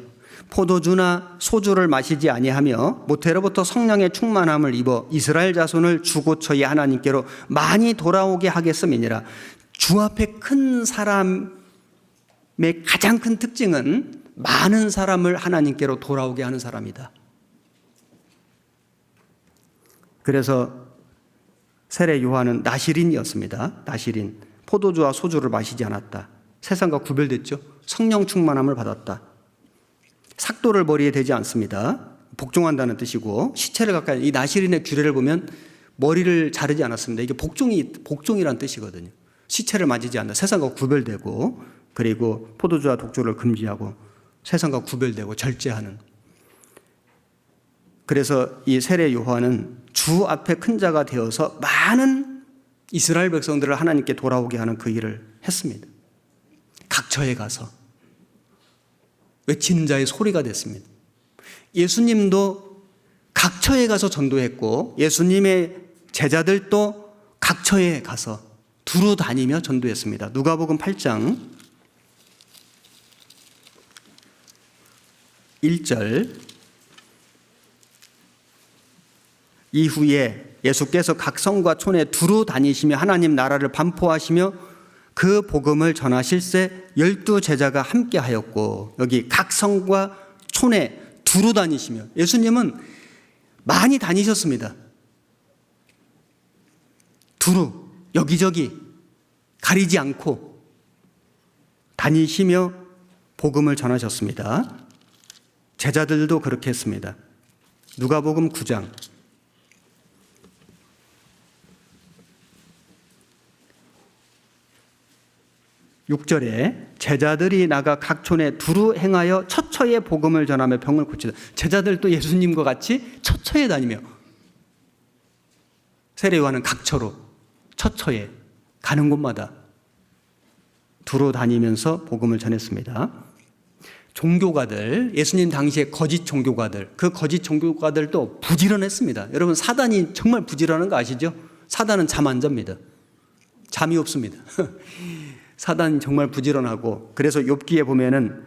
포도주나 소주를 마시지 아니하며 모태로부터 성령의 충만함을 입어 이스라엘 자손을 주고처의 하나님께로 많이 돌아오게 하겠음이니라. 주 앞에 큰 사람의 가장 큰 특징은 많은 사람을 하나님께로 돌아오게 하는 사람이다. 그래서 세례 요한은 나시린이었습니다. 나시린. 포도주와 소주를 마시지 않았다. 세상과 구별됐죠. 성령 충만함을 받았다. 삭도를 머리에 대지 않습니다. 복종한다는 뜻이고 시체를 가까이 이 나시린의 규례를 보면 머리를 자르지 않았습니다. 이게 복종이란 뜻이거든요. 시체를 만지지 않는다. 세상과 구별되고 그리고 포도주와 독주를 금지하고 세상과 구별되고 절제하는. 그래서 이 세례 요한은 주 앞에 큰 자가 되어서 많은 이스라엘 백성들을 하나님께 돌아오게 하는 그 일을 했습니다. 각처에 가서 외치는 자의 소리가 됐습니다. 예수님도 각처에 가서 전도했고 예수님의 제자들도 각처에 가서 두루 다니며 전도했습니다. 누가복음 8장 1절 이후에 예수께서 각 성과 촌에 두루 다니시며 하나님 나라를 반포하시며 그 복음을 전하실세 12 제자가 함께 하였고 여기 각 성과 촌에 두루 다니시며 예수님은 많이 다니셨습니다. 두루 여기저기 가리지 않고 다니시며 복음을 전하셨습니다. 제자들도 그렇게 했습니다. 누가복음 9장 6절에 제자들이 나가 각 촌에 두루 행하여 처처에 복음을 전하며 병을 고치다. 제자들도 예수님과 같이 처처에 다니며 세례 요한은 각처로 처처에 가는 곳마다 두루 다니면서 복음을 전했습니다. 종교가들, 예수님 당시에 거짓 종교가들, 그 거짓 종교가들도 부지런했습니다. 여러분 사단이 정말 부지런한 거 아시죠? 사단은 잠 안 잡니다. 잠이 없습니다. 사단이 정말 부지런하고 그래서 욥기에 보면은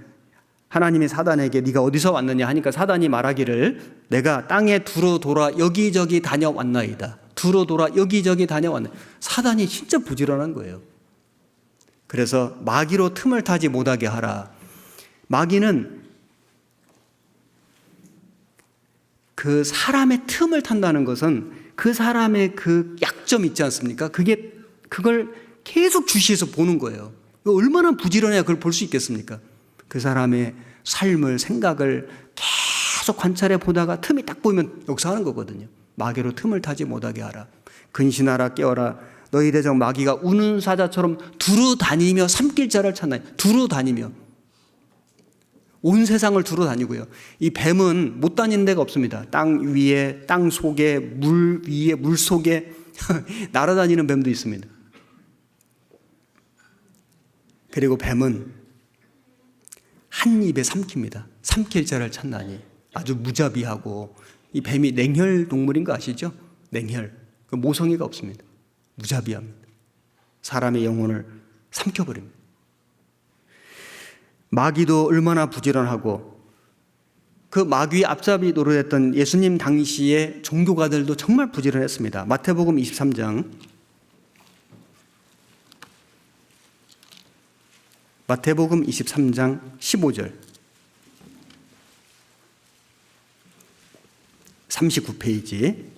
하나님이 사단에게 네가 어디서 왔느냐 하니까 사단이 말하기를 내가 땅에 두루 돌아 여기저기 다녀왔나이다. 두루 돌아 여기저기 다녀왔나. 사단이 진짜 부지런한 거예요. 그래서 마귀로 틈을 타지 못하게 하라. 마귀는 그 사람의 틈을 탄다는 것은 그 사람의 그 약점 있지 않습니까? 그걸 계속 주시해서 보는 거예요. 얼마나 부지런해야 그걸 볼 수 있겠습니까? 그 사람의 삶을, 생각을 계속 관찰해 보다가 틈이 딱 보이면 역사하는 거거든요. 마귀로 틈을 타지 못하게 하라. 근신하라, 깨어라. 너희 대적 마귀가 우는 사자처럼 두루 다니며 삼킬 자를 찾나니. 두루 다니며. 온 세상을 두루 다니고요. 이 뱀은 못 다니는 데가 없습니다. 땅 위에, 땅 속에, 물 위에, 물 속에 날아다니는 뱀도 있습니다. 그리고 뱀은 한 입에 삼킵니다. 삼킬 자를 찾나니. 아주 무자비하고, 이 뱀이 냉혈 동물인 거 아시죠? 냉혈. 그 모성애가 없습니다. 무자비합니다. 사람의 영혼을 삼켜버립니다. 마귀도 얼마나 부지런하고, 그 마귀의 앞잡이 노릇했던 예수님 당시의 종교가들도 정말 부지런했습니다. 마태복음 23장 15절 39페이지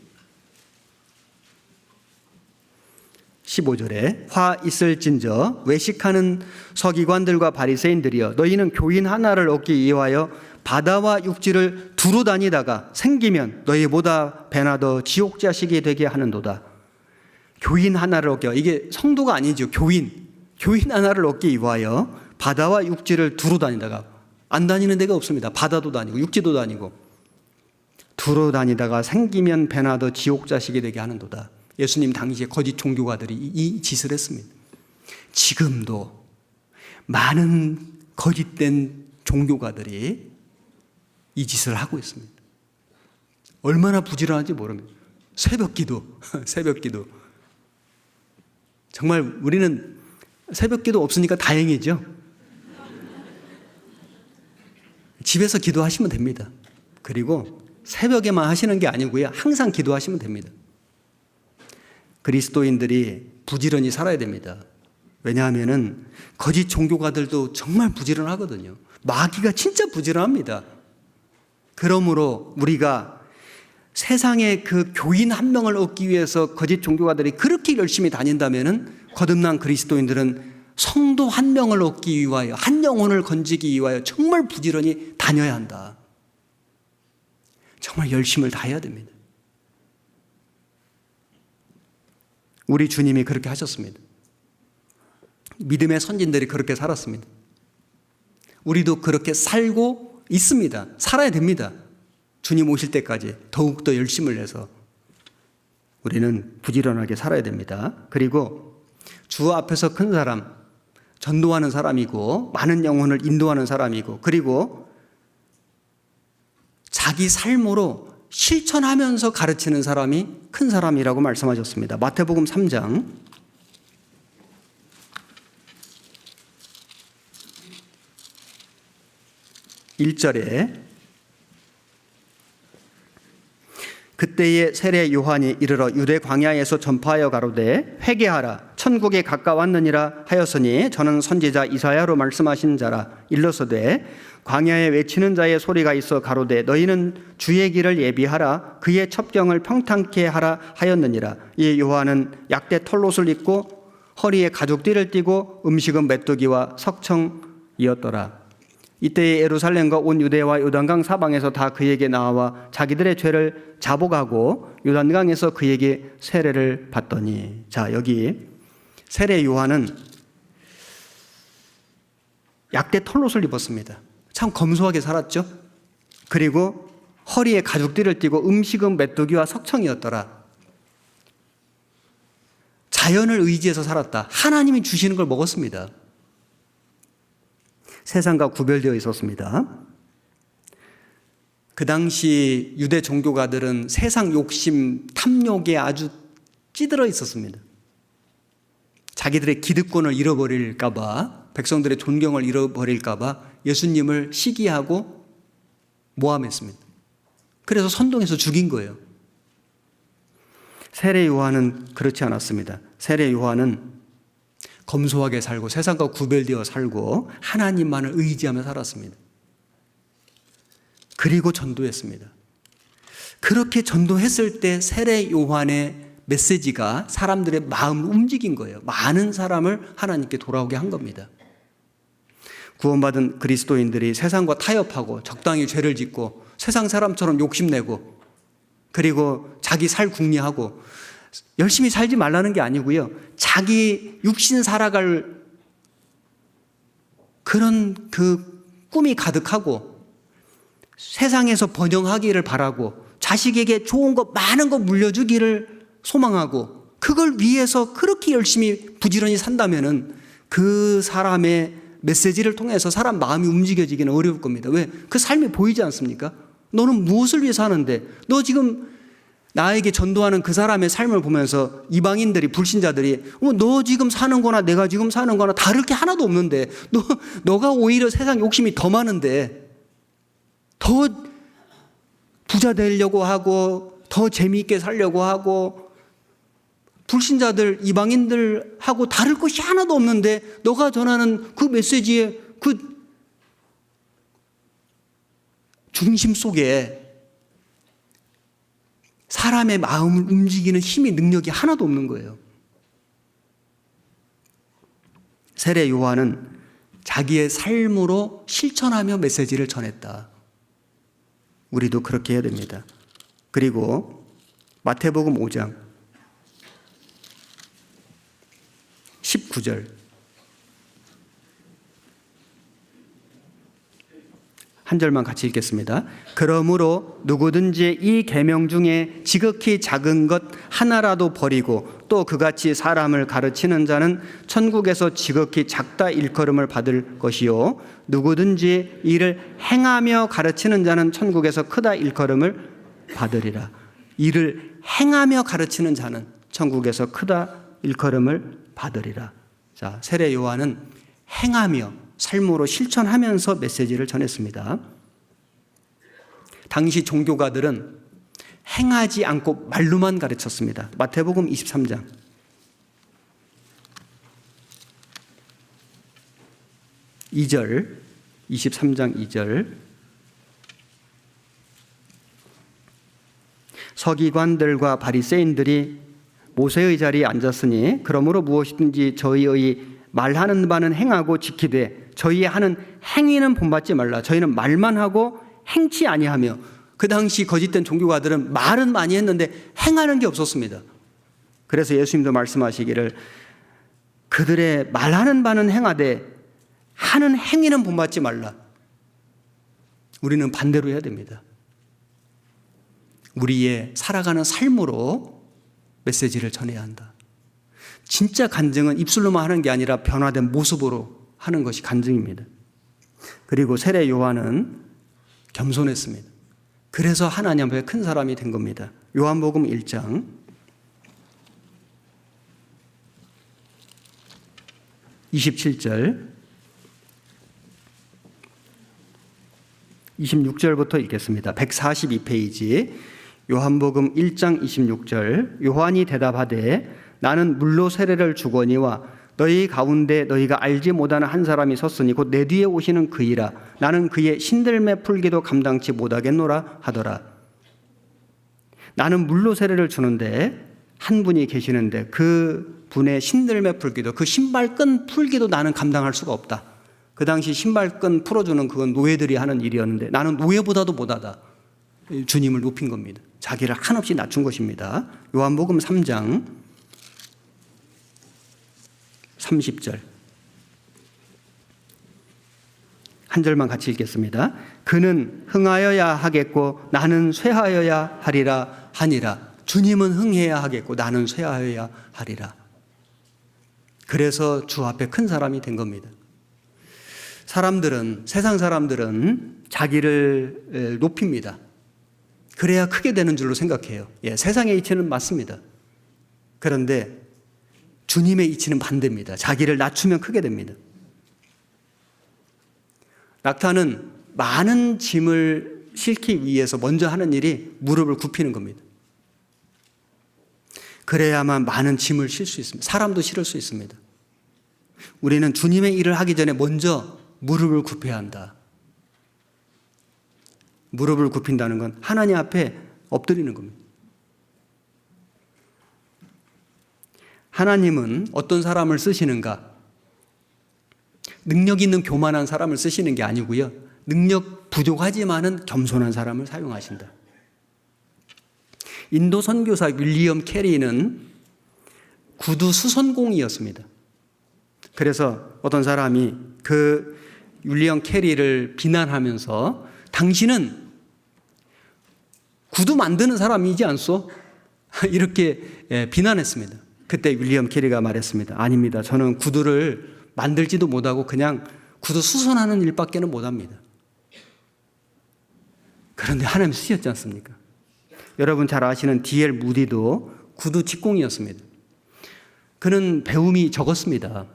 15절에 화 있을진저 외식하는 서기관들과 바리새인들이여 너희는 교인 하나를 얻기 위하여 바다와 육지를 두루 다니다가 생기면 너희보다 배나 더 지옥 자식이 되게 하는도다. 교인 하나를 얻기, 이게 성도가 아니죠. 교인 하나를 얻기 위하여 바다와 육지를 두루 다니다가, 안 다니는 데가 없습니다. 바다도 다니고 육지도 다니고 두루 다니다가 생기면 배나 더 지옥 자식이 되게 하는도다. 예수님 당시에 거짓 종교가들이 이 짓을 했습니다. 지금도 많은 거짓된 종교가들이 이 짓을 하고 있습니다. 얼마나 부지런한지 모릅니다. 새벽기도 정말 우리는 새벽기도 없으니까 다행이죠. 집에서 기도하시면 됩니다. 그리고 새벽에만 하시는 게 아니고요, 항상 기도하시면 됩니다. 그리스도인들이 부지런히 살아야 됩니다. 왜냐하면 거짓 종교가들도 정말 부지런하거든요. 마귀가 진짜 부지런합니다. 그러므로 우리가 세상에 그 교인 한 명을 얻기 위해서 거짓 종교가들이 그렇게 열심히 다닌다면 거듭난 그리스도인들은 성도 한 명을 얻기 위하여, 한 영혼을 건지기 위하여 정말 부지런히 다녀야 한다. 정말 열심을 다해야 됩니다. 우리 주님이 그렇게 하셨습니다. 믿음의 선진들이 그렇게 살았습니다. 우리도 그렇게 살고 있습니다. 살아야 됩니다. 주님 오실 때까지 더욱더 열심을 내서 우리는 부지런하게 살아야 됩니다. 그리고 주 앞에서 큰 사람, 전도하는 사람이고 많은 영혼을 인도하는 사람이고, 그리고 자기 삶으로 실천하면서 가르치는 사람이 큰 사람이라고 말씀하셨습니다. 마태복음 3장 1절에 그때에 세례 요한이 이르러 유대 광야에서 전파하여 가로되 회개하라 천국에 가까웠느니라 하였으니 저는 선지자 이사야로 말씀하신 자라. 일러서되 광야에 외치는 자의 소리가 있어 가로되 너희는 주의 길을 예비하라 그의 첩경을 평탄케 하라 하였느니라. 이 요한은 약대 털옷을 입고 허리에 가죽띠를 띠고 음식은 메뚜기와 석청이었더라. 이때에 예루살렘과 온 유대와 요단강 사방에서 다 그에게 나와 자기들의 죄를 자복하고 요단강에서 그에게 세례를 받더니. 자, 여기 세례 요한은 약대 털옷을 입었습니다. 참 검소하게 살았죠. 그리고 허리에 가죽띠를 띠고 음식은 메뚜기와 석청이었더라. 자연을 의지해서 살았다. 하나님이 주시는 걸 먹었습니다. 세상과 구별되어 있었습니다. 그 당시 유대 종교가들은 세상 욕심, 탐욕에 아주 찌들어 있었습니다. 자기들의 기득권을 잃어버릴까 봐, 백성들의 존경을 잃어버릴까 봐 예수님을 시기하고 모함했습니다. 그래서 선동해서 죽인 거예요. 세례 요한은 그렇지 않았습니다. 세례 요한은 검소하게 살고 세상과 구별되어 살고 하나님만을 의지하며 살았습니다. 그리고 전도했습니다. 그렇게 전도했을 때 세례 요한의 메시지가 사람들의 마음을 움직인 거예요. 많은 사람을 하나님께 돌아오게 한 겁니다. 구원받은 그리스도인들이 세상과 타협하고 적당히 죄를 짓고 세상 사람처럼 욕심내고 그리고 자기 살 궁리하고 열심히 살지 말라는 게 아니고요. 자기 육신 살아갈 그런 그 꿈이 가득하고 세상에서 번영하기를 바라고 자식에게 좋은 거 많은 거 물려주기를 소망하고 그걸 위해서 그렇게 열심히 부지런히 산다면은 그 사람의 메시지를 통해서 사람 마음이 움직여지기는 어려울 겁니다. 왜? 그 삶이 보이지 않습니까? 너는 무엇을 위해서 하는데 너 지금 나에게 전도하는 그 사람의 삶을 보면서 이방인들이 불신자들이 너 지금 사는 거나 내가 지금 사는 거나 다를 게 하나도 없는데 너가 오히려 세상 욕심이 더 많은데 더 부자 되려고 하고 더 재미있게 살려고 하고 불신자들 이방인들하고 다를 것이 하나도 없는데 너가 전하는 그 메시지의 그 중심 속에 사람의 마음을 움직이는 힘이 능력이 하나도 없는 거예요. 세례 요한은 자기의 삶으로 실천하며 메시지를 전했다. 우리도 그렇게 해야 됩니다. 그리고 마태복음 5장 19절 한 절만 같이 읽겠습니다. 그러므로 누구든지 이 계명 중에 지극히 작은 것 하나라도 버리고 또 그같이 사람을 가르치는 자는 천국에서 지극히 작다 일컬음을 받을 것이요 누구든지 이를 행하며 가르치는 자는 천국에서 크다 일컬음을 받으리라. 이를 행하며 가르치는 자는 천국에서 크다 일컬음을 받으리라. 자, 세례 요한은 행하며 삶으로 실천하면서 메시지를 전했습니다. 당시 종교가들은 행하지 않고 말로만 가르쳤습니다. 마태복음 23장 2절 23장 2절 서기관들과 바리새인들이 모세의 자리에 앉았으니 그러므로 무엇이든지 저희의 말하는 바는 행하고 지키되 저희의 하는 행위는 본받지 말라. 저희는 말만 하고 행치 아니하며. 그 당시 거짓된 종교가들은 말은 많이 했는데 행하는 게 없었습니다. 그래서 예수님도 말씀하시기를 그들의 말하는 바는 행하되 하는 행위는 본받지 말라. 우리는 반대로 해야 됩니다. 우리의 살아가는 삶으로 메시지를 전해야 한다. 진짜 간증은 입술로만 하는 게 아니라 변화된 모습으로 하는 것이 간증입니다. 그리고 세례 요한은 겸손했습니다. 그래서 하나님 앞에 큰 사람이 된 겁니다. 요한복음 1장 27절 26절부터 읽겠습니다. 142페이지 요한복음 1장 26절 요한이 대답하되 나는 물로 세례를 주거니와 너희 가운데 너희가 알지 못하는 한 사람이 섰으니 곧 내 뒤에 오시는 그이라. 나는 그의 신들매 풀기도 감당치 못하겠노라 하더라. 나는 물로 세례를 주는데 한 분이 계시는데 그 분의 신들매 풀기도 그 신발끈 풀기도 나는 감당할 수가 없다. 그 당시 신발끈 풀어주는 그건 노예들이 하는 일이었는데 나는 노예보다도 못하다. 주님을 높인 겁니다. 자기를 한없이 낮춘 것입니다. 요한복음 3장 30절 한 절만 같이 읽겠습니다. 그는 흥하여야 하겠고 나는 쇠하여야 하리라 하니라. 주님은 흥해야 하겠고 나는 쇠하여야 하리라. 그래서 주 앞에 큰 사람이 된 겁니다. 세상 사람들은 자기를 높입니다. 그래야 크게 되는 줄로 생각해요. 세상의 이치는 맞습니다. 그런데 주님의 이치는 반대입니다. 자기를 낮추면 크게 됩니다. 낙타는 많은 짐을 싣기 위해서 먼저 하는 일이 무릎을 굽히는 겁니다. 그래야만 많은 짐을 실 수 있습니다. 사람도 실을 수 있습니다. 우리는 주님의 일을 하기 전에 먼저 무릎을 굽혀야 한다. 무릎을 굽힌다는 건 하나님 앞에 엎드리는 겁니다. 하나님은 어떤 사람을 쓰시는가? 능력 있는 교만한 사람을 쓰시는 게 아니고요. 능력 부족하지만은 겸손한 사람을 사용하신다. 인도 선교사 윌리엄 캐리는 구두 수선공이었습니다. 그래서 어떤 사람이 그 윌리엄 캐리를 비난하면서 당신은 구두 만드는 사람이지 않소? 이렇게 비난했습니다. 그때 윌리엄 캐리가 말했습니다. 아닙니다. 저는 구두를 만들지도 못하고 그냥 구두 수선하는 일밖에는 못합니다. 그런데 하나님 쓰셨지 않습니까? 여러분 잘 아시는 D.L. 무디도 구두 직공이었습니다. 그는 배움이 적었습니다.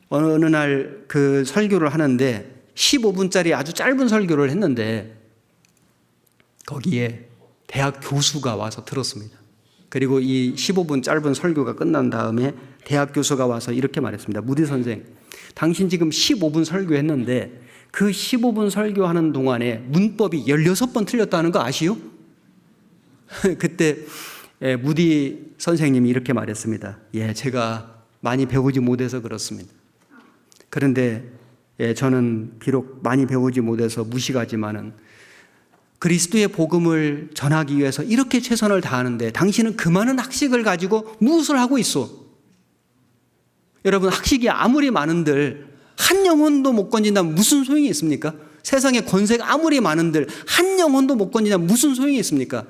어느 날 그 설교를 하는데 15분짜리 아주 짧은 설교를 했는데 거기에 대학 교수가 와서 들었습니다. 그리고 이 15분 짧은 설교가 끝난 다음에 대학 교수가 와서 이렇게 말했습니다. 무디 선생, 당신 지금 15분 설교했는데 그 15분 설교하는 동안에 문법이 16번 틀렸다는 거 아시오? 그때 무디 선생님이 이렇게 말했습니다. 예, 제가 많이 배우지 못해서 그렇습니다. 그런데 저는 비록 많이 배우지 못해서 무식하지만은 그리스도의 복음을 전하기 위해서 이렇게 최선을 다하는데 당신은 그 많은 학식을 가지고 무엇을 하고 있어? 여러분, 학식이 아무리 많은들 한 영혼도 못 건진다면 무슨 소용이 있습니까? 세상에 권세가 아무리 많은들 한 영혼도 못 건진다면 무슨 소용이 있습니까?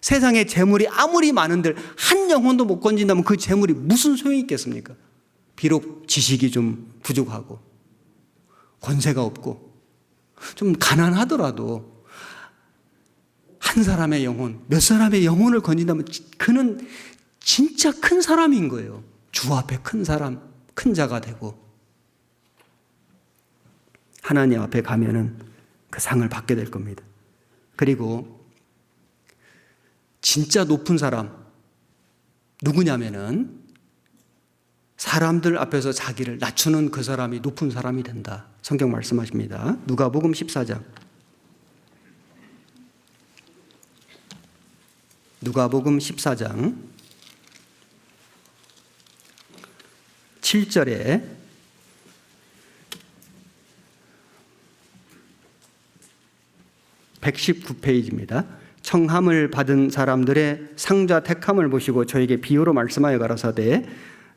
세상에 재물이 아무리 많은들 한 영혼도 못 건진다면 그 재물이 무슨 소용이 있겠습니까? 비록 지식이 좀 부족하고 권세가 없고 좀 가난하더라도 한 사람의 영혼, 몇 사람의 영혼을 건진다면 그는 진짜 큰 사람인 거예요. 주 앞에 큰 사람, 큰 자가 되고 하나님 앞에 가면은 그 상을 받게 될 겁니다. 그리고 진짜 높은 사람 누구냐면은 사람들 앞에서 자기를 낮추는 그 사람이 높은 사람이 된다. 성경 말씀하십니다. 누가복음 14장. 누가복음 14장 7절에 119페이지입니다. 청함을 받은 사람들의 상자 택함을 보시고 저에게 비유로 말씀하여 가라사대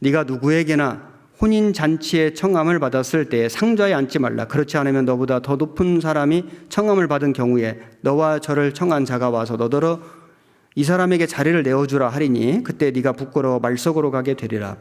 네가 누구에게나 혼인잔치에 청함을 받았을 때 상자에 앉지 말라. 그렇지 않으면 너보다 더 높은 사람이 청함을 받은 경우에 너와 저를 청한 자가 와서 너더러 이 사람에게 자리를 내어주라 하리니 그때 네가 부끄러워 말석으로 가게 되리라.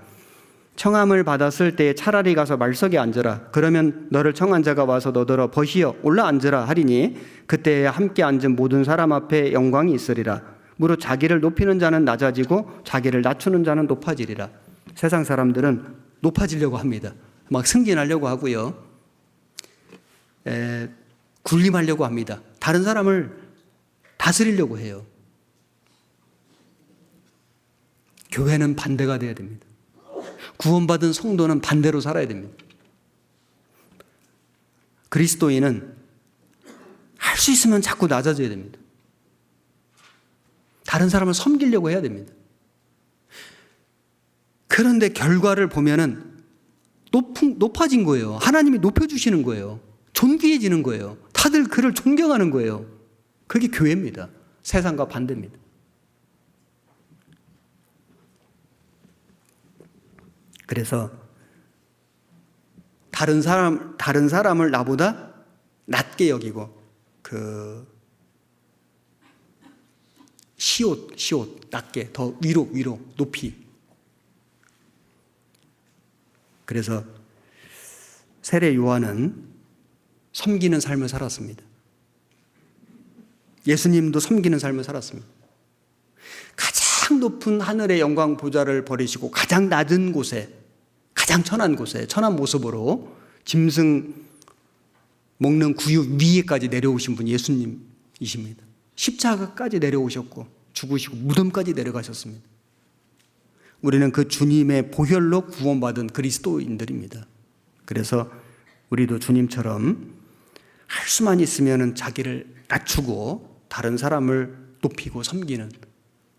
청함을 받았을 때 차라리 가서 말석에 앉으라. 그러면 너를 청한 자가 와서 너더러 벗이여 올라 앉으라 하리니 그때 함께 앉은 모든 사람 앞에 영광이 있으리라. 무릇 자기를 높이는 자는 낮아지고 자기를 낮추는 자는 높아지리라. 세상 사람들은 높아지려고 합니다. 막 승진하려고 하고요. 군림하려고 합니다. 다른 사람을 다스리려고 해요. 교회는 반대가 돼야 됩니다. 구원받은 성도는 반대로 살아야 됩니다. 그리스도인은 할 수 있으면 자꾸 낮아져야 됩니다. 다른 사람을 섬기려고 해야 됩니다. 그런데 결과를 보면은 높아진 거예요. 하나님이 높여주시는 거예요. 존귀해지는 거예요. 다들 그를 존경하는 거예요. 그게 교회입니다. 세상과 반대입니다. 그래서 다른 사람을 나보다 낮게 여기고 시옷 낮게 더 위로 높이. 그래서 세례 요한은 섬기는 삶을 살았습니다. 예수님도 섬기는 삶을 살았습니다. 가장 높은 하늘의 영광 보좌를 버리시고 가장 낮은 곳에, 가장 천한 곳에, 천한 모습으로 짐승 먹는 구유 위에까지 내려오신 분이 예수님이십니다. 십자가까지 내려오셨고 죽으시고 무덤까지 내려가셨습니다. 우리는 그 주님의 보혈로 구원받은 그리스도인들입니다. 그래서 우리도 주님처럼 할 수만 있으면 자기를 낮추고 다른 사람을 높이고 섬기는,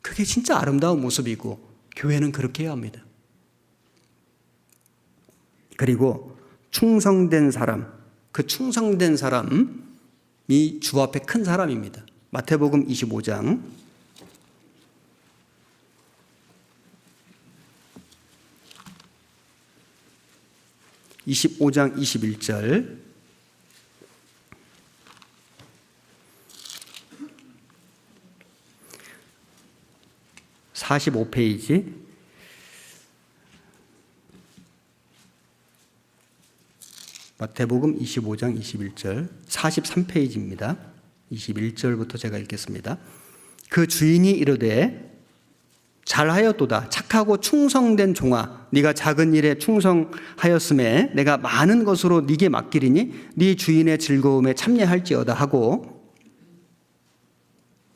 그게 진짜 아름다운 모습이고 교회는 그렇게 해야 합니다. 그리고 충성된 사람, 그 충성된 사람이 주 앞에 큰 사람입니다. 마태복음 25장 21절 45페이지 마태복음 25장 21절 43페이지입니다. 21절부터 제가 읽겠습니다. 그 주인이 이르되 잘하였도다 착하고 충성된 종아 네가 작은 일에 충성하였음에 내가 많은 것으로 네게 맡기리니 네 주인의 즐거움에 참여할지어다 하고,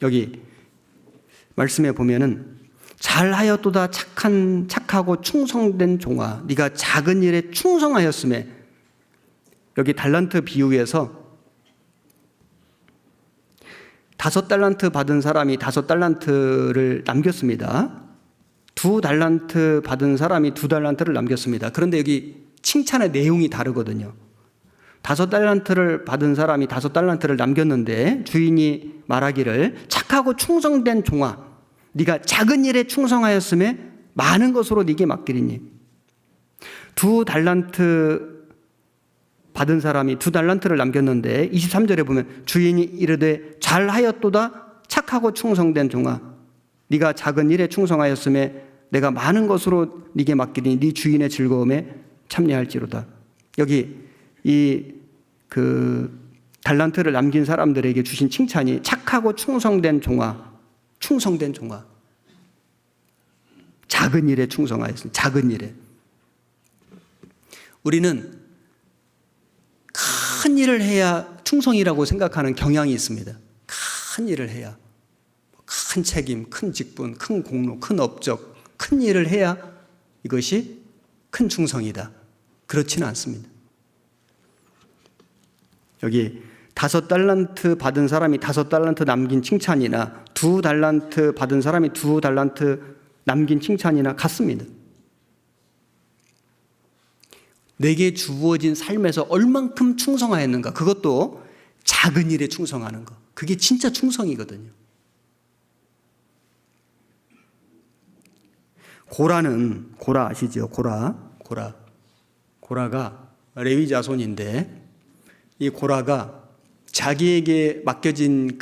여기 말씀에 보면은 잘하였도다 착하고 충성된 종아 네가 작은 일에 충성하였음에, 여기 달란트 비유에서 5달란트 받은 사람이 5달란트를 남겼습니다. 2달란트 받은 사람이 2달란트를 남겼습니다. 그런데 여기 칭찬의 내용이 다르거든요. 5달란트를 받은 사람이 5달란트를 남겼는데 주인이 말하기를 착하고 충성된 종아 네가 작은 일에 충성하였음에 많은 것으로 네게 맡기리니, 2달란트 받은 사람이 2달란트를 남겼는데 23절에 보면 주인이 이르되 잘하였도다 착하고 충성된 종아 네가 작은 일에 충성하였음에 내가 많은 것으로 네게 맡기니 네 주인의 즐거움에 참여할지로다. 여기 이 달란트를 남긴 사람들에게 주신 칭찬이 착하고 충성된 종아, 충성된 종아, 작은 일에 충성하였습니다. 작은 일에. 우리는 큰 일을 해야 충성이라고 생각하는 경향이 있습니다. 큰 일을 해야, 큰 책임, 큰 직분, 큰 공로, 큰 업적, 큰 일을 해야 이것이 큰 충성이다. 그렇지는 않습니다. 여기 5달란트 받은 사람이 5달란트 남긴 칭찬이나 2달란트 받은 사람이 2달란트 남긴 칭찬이나 같습니다. 내게 주어진 삶에서 얼만큼 충성하였는가, 그것도 작은 일에 충성하는 것, 그게 진짜 충성이거든요. 고라 아시죠? 고라가 레위 자손인데 이 고라가 자기에게 맡겨진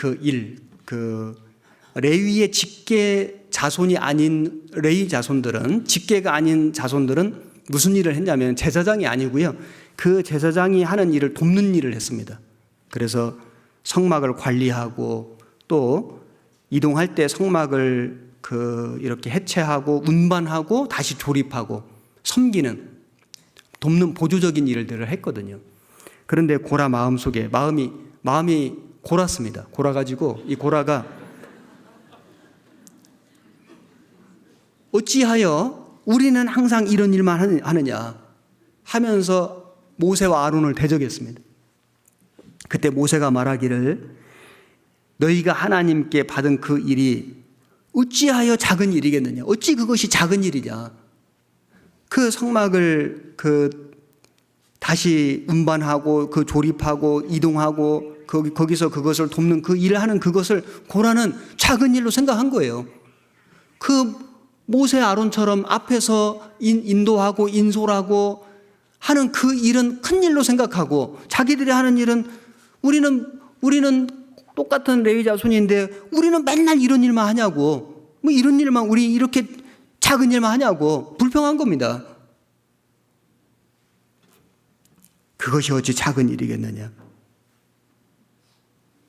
레위의 직계 자손이 아닌 레위 자손들은, 직계가 아닌 자손들은 무슨 일을 했냐면 제사장이 아니고요. 그 제사장이 하는 일을 돕는 일을 했습니다. 그래서 성막을 관리하고 또 이동할 때 성막을 이렇게 해체하고 운반하고 다시 조립하고 섬기는, 돕는 보조적인 일들을 했거든요. 그런데 고라 마음속에 마음이 골았습니다. 골아가지고 이 고라가 어찌하여 우리는 항상 이런 일만 하느냐 하면서 모세와 아론을 대적했습니다. 그때 모세가 말하기를 너희가 하나님께 받은 그 일이 어찌하여 작은 일이겠느냐, 어찌 그것이 작은 일이냐, 그 성막을 다시 운반하고 조립하고 이동하고 거기서 그것을 돕는 그 일을 하는 그것을 고라는 작은 일로 생각한 거예요. 모세 아론처럼 앞에서 인도하고 인솔하고 하는 그 일은 큰 일로 생각하고, 자기들이 하는 일은 우리는 똑같은 레위 자손인데 우리는 맨날 이런 일만 하냐고, 뭐 이런 일만, 우리 이렇게 작은 일만 하냐고 불평한 겁니다. 그것이 어찌 작은 일이겠느냐.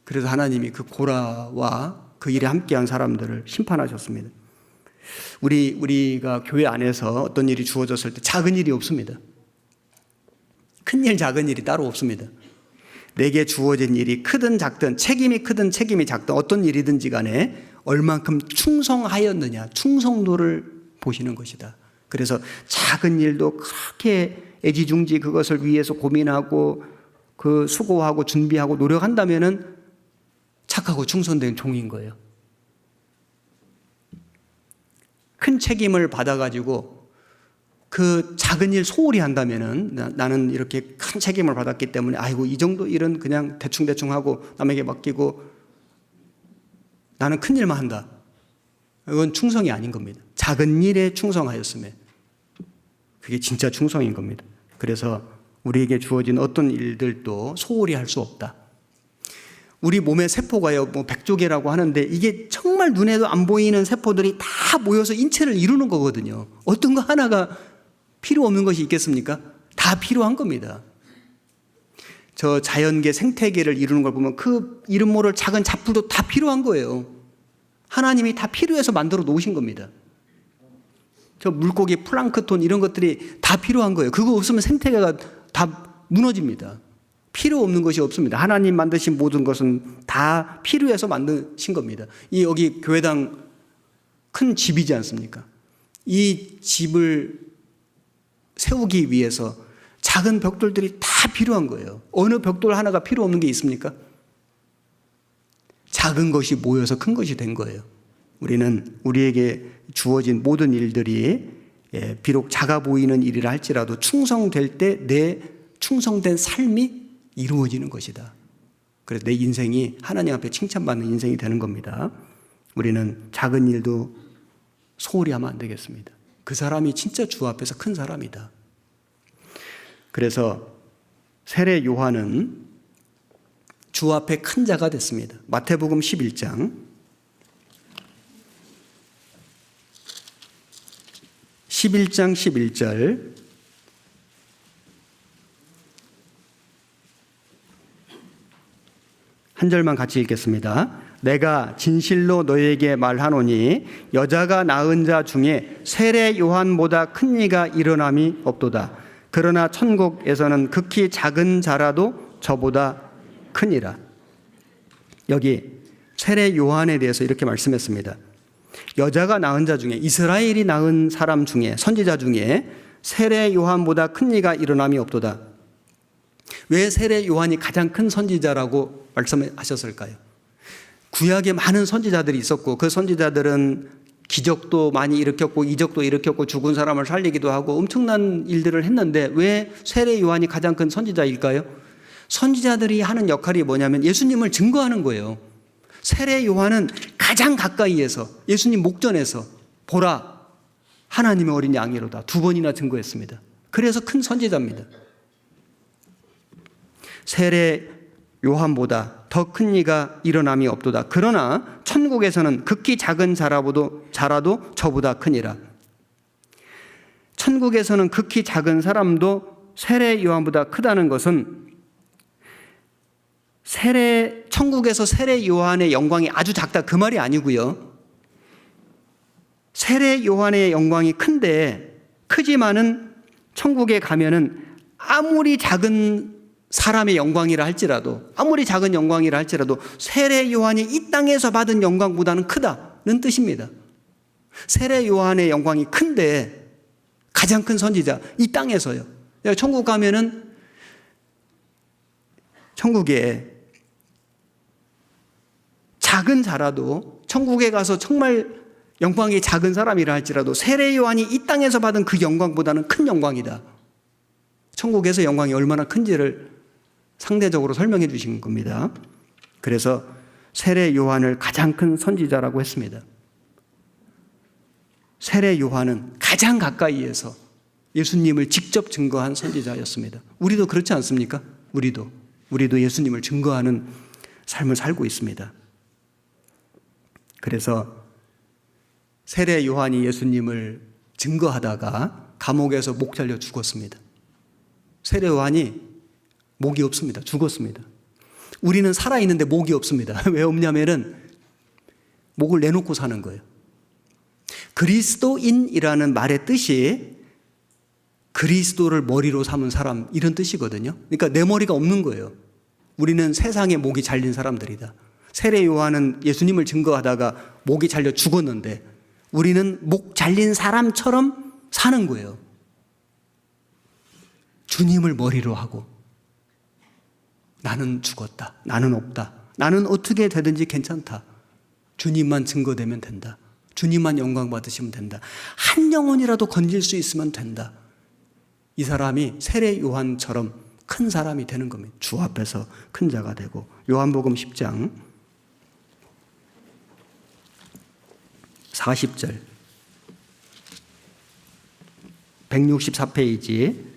그래서 하나님이 그 고라와 그 일에 함께한 사람들을 심판하셨습니다. 우리가 교회 안에서 어떤 일이 주어졌을 때 작은 일이 없습니다. 큰 일, 작은 일이 따로 없습니다. 내게 주어진 일이 크든 작든, 책임이 크든 책임이 작든 어떤 일이든지 간에 얼만큼 충성하였느냐, 충성도를 보시는 것이다. 그래서 작은 일도 그렇게 애지중지 그것을 위해서 고민하고 수고하고 준비하고 노력한다면은 착하고 충성된 종인 거예요. 큰 책임을 받아가지고 그 작은 일 소홀히 한다면은 나는 이렇게 큰 책임을 받았기 때문에 아이고 이 정도 일은 그냥 대충 하고 남에게 맡기고 나는 큰 일만 한다. 이건 충성이 아닌 겁니다. 작은 일에 충성하였음에 그게 진짜 충성인 겁니다. 그래서 우리에게 주어진 어떤 일들도 소홀히 할 수 없다. 우리 몸의 세포가요, 뭐 100조개라고 하는데 이게 정말 눈에도 안 보이는 세포들이 다 모여서 인체를 이루는 거거든요. 어떤 거 하나가 필요 없는 것이 있겠습니까? 다 필요한 겁니다. 저 자연계 생태계를 이루는 걸 보면 그 이름 모를 작은 잡풀도 다 필요한 거예요. 하나님이 다 필요해서 만들어 놓으신 겁니다. 저 물고기, 플랑크톤 이런 것들이 다 필요한 거예요. 그거 없으면 생태계가 다 무너집니다. 필요 없는 것이 없습니다. 하나님 만드신 모든 것은 다 필요해서 만드신 겁니다. 이 여기 교회당 큰 집이지 않습니까? 이 집을 세우기 위해서 작은 벽돌들이 다 필요한 거예요. 어느 벽돌 하나가 필요 없는 게 있습니까? 작은 것이 모여서 큰 것이 된 거예요. 우리는 우리에게 주어진 모든 일들이 비록 작아 보이는 일이라 할지라도 충성될 때 내 충성된 삶이 이루어지는 것이다. 그래서 내 인생이 하나님 앞에 칭찬받는 인생이 되는 겁니다. 우리는 작은 일도 소홀히 하면 안 되겠습니다. 그 사람이 진짜 주 앞에서 큰 사람이다. 그래서 세례 요한은 주 앞에 큰 자가 됐습니다. 마태복음 11장 11절 한 절만 같이 읽겠습니다. 내가 진실로 너희에게 말하노니 여자가 낳은 자 중에 세례 요한보다 큰 이가 일어남이 없도다. 그러나 천국에서는 극히 작은 자라도 저보다 크니라. 여기 세례 요한에 대해서 이렇게 말씀했습니다. 여자가 낳은 자 중에, 이스라엘이 낳은 사람 중에, 선지자 중에 세례 요한보다 큰 이가 일어남이 없도다. 왜 세례 요한이 가장 큰 선지자라고 말씀하셨을까요? 구약에 많은 선지자들이 있었고 그 선지자들은 기적도 많이 일으켰고 이적도 일으켰고 죽은 사람을 살리기도 하고 엄청난 일들을 했는데 왜 세례 요한이 가장 큰 선지자일까요? 선지자들이 하는 역할이 뭐냐면 예수님을 증거하는 거예요. 세례 요한은 가장 가까이에서 예수님 목전에서 보라 하나님의 어린 양이로다 2번이나 증거했습니다. 그래서 큰 선지자입니다. 세례 요한보다 더 큰 이가 일어남이 없도다. 그러나 천국에서는 극히 작은 자라도 저보다 크니라. 천국에서는 극히 작은 사람도 세례 요한보다 크다는 것은 천국에서 세례 요한의 영광이 아주 작다 그 말이 아니고요. 세례 요한의 영광이 크지만은 천국에 가면은 아무리 작은 사람의 영광이라 할지라도 아무리 작은 영광이라 할지라도 세례 요한이 이 땅에서 받은 영광보다는 크다는 뜻입니다. 세례 요한의 영광이 큰데 가장 큰 선지자 이 땅에서요. 천국 가면은 천국에 작은 자라도 천국에 가서 정말 영광이 작은 사람이라 할지라도 세례 요한이 이 땅에서 받은 그 영광보다는 큰 영광이다. 천국에서 영광이 얼마나 큰지를 상대적으로 설명해 주신 겁니다. 그래서 세례 요한을 가장 큰 선지자라고 했습니다. 세례 요한은 가장 가까이에서 예수님을 직접 증거한 선지자였습니다. 우리도 그렇지 않습니까? 우리도 예수님을 증거하는 삶을 살고 있습니다. 그래서 세례 요한이 예수님을 증거하다가 감옥에서 목 잘려 죽었습니다. 세례 요한이 목이 없습니다. 죽었습니다. 우리는 살아있는데 목이 없습니다. 왜 없냐면은 목을 내놓고 사는 거예요. 그리스도인이라는 말의 뜻이 그리스도를 머리로 삼은 사람 이런 뜻이거든요. 그러니까 내 머리가 없는 거예요. 우리는 세상에 목이 잘린 사람들이다. 세례 요한은 예수님을 증거하다가 목이 잘려 죽었는데 우리는 목 잘린 사람처럼 사는 거예요. 주님을 머리로 하고 나는 죽었다. 나는 없다. 나는 어떻게 되든지 괜찮다. 주님만 증거되면 된다. 주님만 영광 받으시면 된다. 한 영혼이라도 건질 수 있으면 된다. 이 사람이 세례 요한처럼 큰 사람이 되는 겁니다. 주 앞에서 큰 자가 되고. 요한복음 10장 40절 164페이지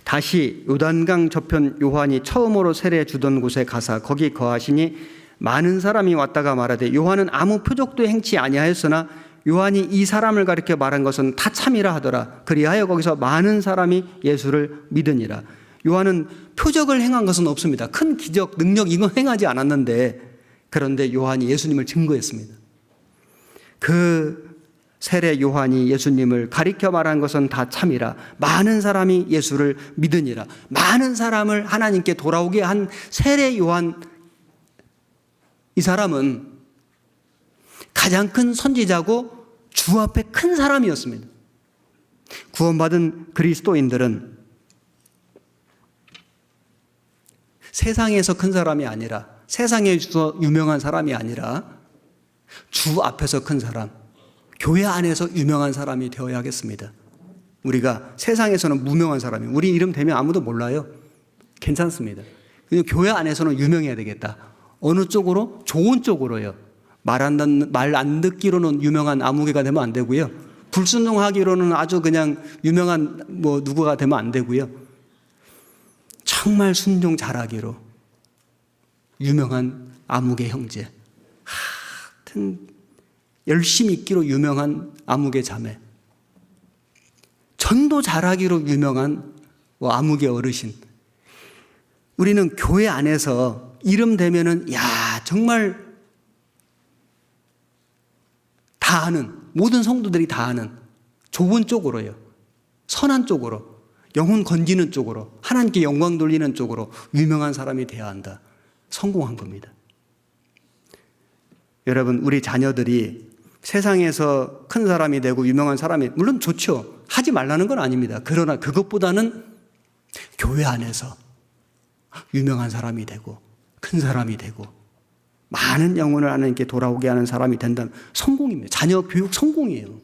다시 요단강 저편 요한이 처음으로 세례 주던 곳에 가사 거기 거하시니 많은 사람이 왔다가 말하되 요한은 아무 표적도 행치 아니하였으나 요한이 이 사람을 가리켜 말한 것은 다 참이라 하더라. 그리하여 거기서 많은 사람이 예수를 믿으니라. 요한은 표적을 행한 것은 없습니다. 큰 기적, 능력 이건 행하지 않았는데 그런데 요한이 예수님을 증거했습니다. 그 세례 요한이 예수님을 가리켜 말한 것은 다 참이라. 많은 사람이 예수를 믿으니라. 많은 사람을 하나님께 돌아오게 한 세례 요한, 이 사람은 가장 큰 선지자고 주 앞에 큰 사람이었습니다. 구원받은 그리스도인들은 세상에서 큰 사람이 아니라, 세상에서 유명한 사람이 아니라 주 앞에서 큰 사람, 교회 안에서 유명한 사람이 되어야겠습니다. 우리가 세상에서는 무명한 사람이, 우리 이름 되면 아무도 몰라요. 괜찮습니다. 근데 교회 안에서는 유명해야 되겠다. 어느 쪽으로? 좋은 쪽으로요. 말 안 듣기로는 유명한 아무개가 되면 안 되고요. 불순종하기로는 아주 그냥 유명한 누구가 되면 안 되고요. 정말 순종 잘하기로 유명한 아무개 형제, 하여튼 열심히 있기로 유명한 아무개 자매, 전도 잘하기로 유명한 아무개 어르신. 우리는 교회 안에서 이름 되면은 정말 다 아는, 모든 성도들이 다 아는 좋은 쪽으로요, 선한 쪽으로, 영혼 건지는 쪽으로, 하나님께 영광 돌리는 쪽으로 유명한 사람이 되어야 한다. 성공한 겁니다. 여러분, 우리 자녀들이 세상에서 큰 사람이 되고 유명한 사람이, 물론 좋죠. 하지 말라는 건 아닙니다. 그러나 그것보다는 교회 안에서 유명한 사람이 되고 큰 사람이 되고 많은 영혼을 하나님께 돌아오게 하는 사람이 된다면 성공입니다. 자녀 교육 성공이에요.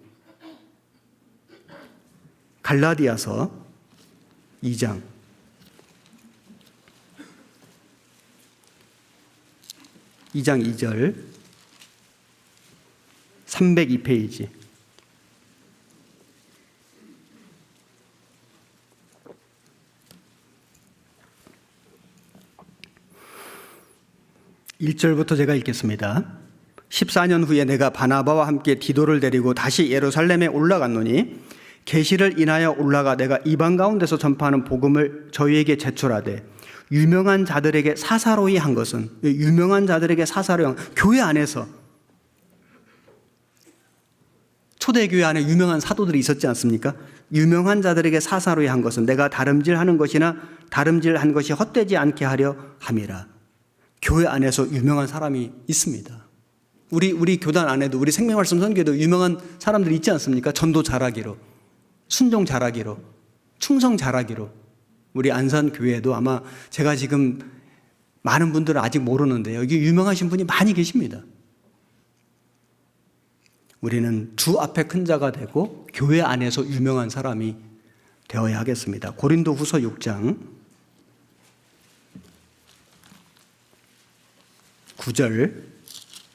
갈라디아서 2장 2절 302페이지. (1절부터) 제가 읽겠습니다. 14년 후에 내가 바나바와 함께 디도를 데리고 다시 예루살렘에 올라갔노니 계시를 인하여 올라가 내가 이방 가운데서 전파하는 복음을 저희에게 제출하되 유명한 자들에게 사사로이 한 것은, 유명한 자들에게 사사로이 한, 교회 안에서 초대교회 안에 유명한 사도들이 있었지 않습니까? 유명한 자들에게 사사로이 한 것은 내가 다름질하는 것이나 다름질한 것이 헛되지 않게 하려 함이라. 교회 안에서 유명한 사람이 있습니다. 우리 교단 안에도, 우리 생명말씀 선교에도 유명한 사람들이 있지 않습니까? 전도 잘하기로, 순종 잘하기로, 충성 잘하기로. 우리 안산교회에도 아마 제가 지금 많은 분들은 아직 모르는데요, 여기 유명하신 분이 많이 계십니다. 우리는 주 앞에 큰 자가 되고 교회 안에서 유명한 사람이 되어야 하겠습니다. 고린도후서 6장 9절,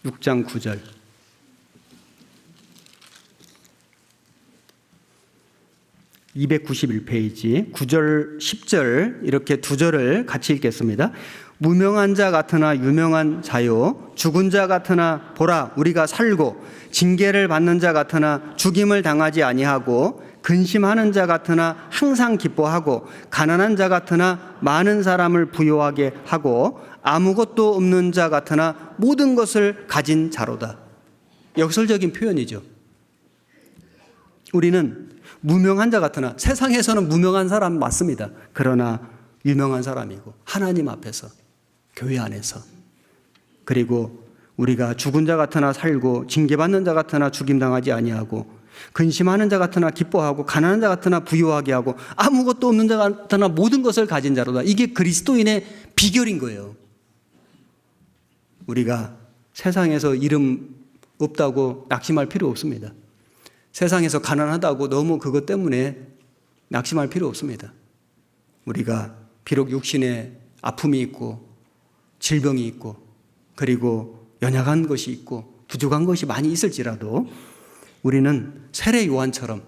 6장 9절. 291페이지 9절 10절 이렇게 두 절을 같이 읽겠습니다. 무명한 자 같으나 유명한 자요, 죽은 자 같으나 보라 우리가 살고, 징계를 받는 자 같으나 죽임을 당하지 아니하고, 근심하는 자 같으나 항상 기뻐하고, 가난한 자 같으나 많은 사람을 부요하게 하고, 아무것도 없는 자 같으나 모든 것을 가진 자로다. 역설적인 표현이죠. 우리는 무명한 자 같으나, 세상에서는 무명한 사람 맞습니다. 그러나 유명한 사람이고, 하나님 앞에서, 교회 안에서, 그리고 우리가 죽은 자 같으나 살고, 징계받는 자 같으나 죽임당하지 아니하고, 근심하는 자 같으나 기뻐하고, 가난한 자 같으나 부요하게 하고, 아무것도 없는 자 같으나 모든 것을 가진 자로다. 이게 그리스도인의 비결인 거예요. 우리가 세상에서 이름 없다고 낙심할 필요 없습니다. 세상에서 가난하다고 너무 그것 때문에 낙심할 필요 없습니다. 우리가 비록 육신에 아픔이 있고 질병이 있고 그리고 연약한 것이 있고 부족한 것이 많이 있을지라도 우리는 세례 요한처럼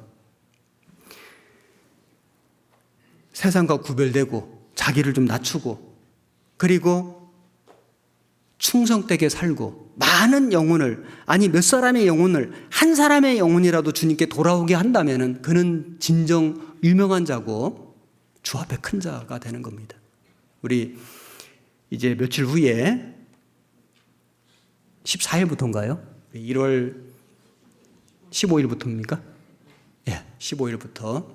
세상과 구별되고 자기를 좀 낮추고 그리고 충성되게 살고 많은 영혼을, 아니 몇 사람의 영혼을, 한 사람의 영혼이라도 주님께 돌아오게 한다면 그는 진정 유명한 자고 주 앞에 큰 자가 되는 겁니다. 우리 이제 며칠 후에 14일부터인가요? 1월 15일부터입니까? 예, 15일부터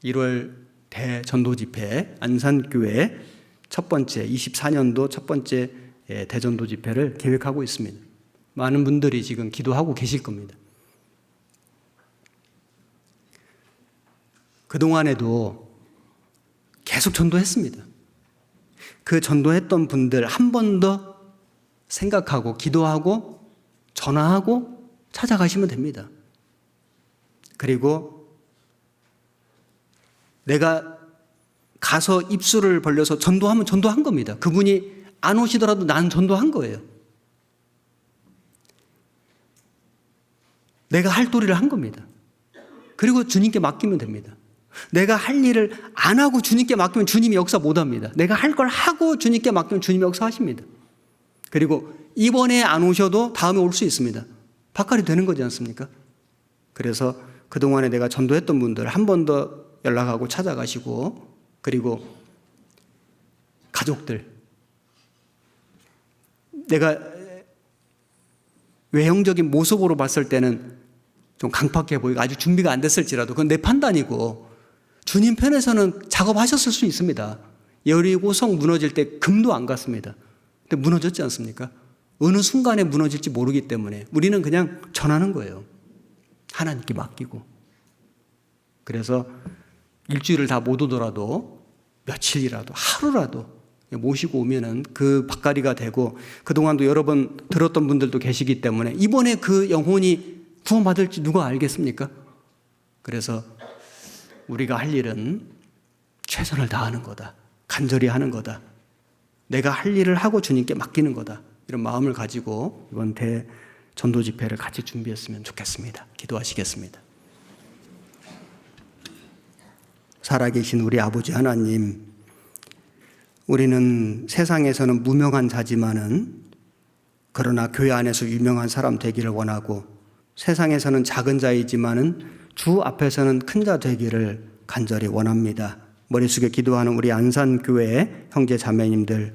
1월 대전도 집회, 안산교회 첫 번째 24년도 첫 번째 대전도 집회를 계획하고 있습니다. 많은 분들이 지금 기도하고 계실 겁니다. 그동안에도 계속 전도했습니다. 그 전도했던 분들 한 번 더 생각하고 기도하고 전화하고 찾아가시면 됩니다. 그리고 내가 가서 입술을 벌려서 전도하면 전도한 겁니다. 그분이 안 오시더라도 난 전도한 거예요. 내가 할 도리를 한 겁니다. 그리고 주님께 맡기면 됩니다. 내가 할 일을 안 하고 주님께 맡기면 주님이 역사 못 합니다. 내가 할 걸 하고 주님께 맡기면 주님이 역사하십니다. 그리고 이번에 안 오셔도 다음에 올 수 있습니다. 박갈이 되는 거지 않습니까? 그래서 그동안에 내가 전도했던 분들 한 번 더 연락하고 찾아가시고 그리고 가족들 내가 외형적인 모습으로 봤을 때는 좀 강팍해 보이고 아주 준비가 안 됐을지라도 그건 내 판단이고 주님 편에서는 작업하셨을 수 있습니다. 여리고성 무너질 때 금도 안 갔습니다. 근데 무너졌지 않습니까? 어느 순간에 무너질지 모르기 때문에 우리는 그냥 전하는 거예요. 하나님께 맡기고. 그래서 일주일을 다 못 오더라도 며칠이라도 하루라도 모시고 오면은 그 박가리가 되고 그동안도 여러 번 들었던 분들도 계시기 때문에 이번에 그 영혼이 구원받을지 누가 알겠습니까? 그래서 우리가 할 일은 최선을 다하는 거다. 간절히 하는 거다. 내가 할 일을 하고 주님께 맡기는 거다. 이런 마음을 가지고 이번 대전도 집회를 같이 준비했으면 좋겠습니다. 기도하시겠습니다. 살아계신 우리 아버지 하나님, 우리는 세상에서는 무명한 자지만은 그러나 교회 안에서 유명한 사람 되기를 원하고 세상에서는 작은 자이지만은 주 앞에서는 큰 자 되기를 간절히 원합니다. 머리 숙여 기도하는 우리 안산교회 형제 자매님들,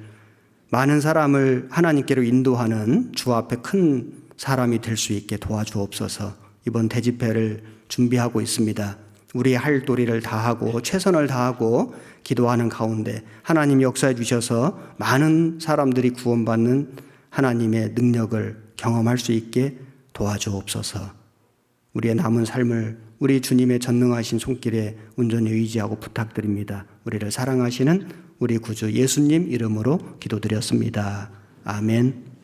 많은 사람을 하나님께로 인도하는 주 앞에 큰 사람이 될 수 있게 도와주옵소서. 이번 대집회를 준비하고 있습니다. 우리의 할 도리를 다하고 최선을 다하고 기도하는 가운데 하나님 역사해 주셔서 많은 사람들이 구원받는 하나님의 능력을 경험할 수 있게 도와주옵소서. 우리의 남은 삶을 우리 주님의 전능하신 손길에 온전히 의지하고 부탁드립니다. 우리를 사랑하시는 우리 구주 예수님 이름으로 기도드렸습니다. 아멘.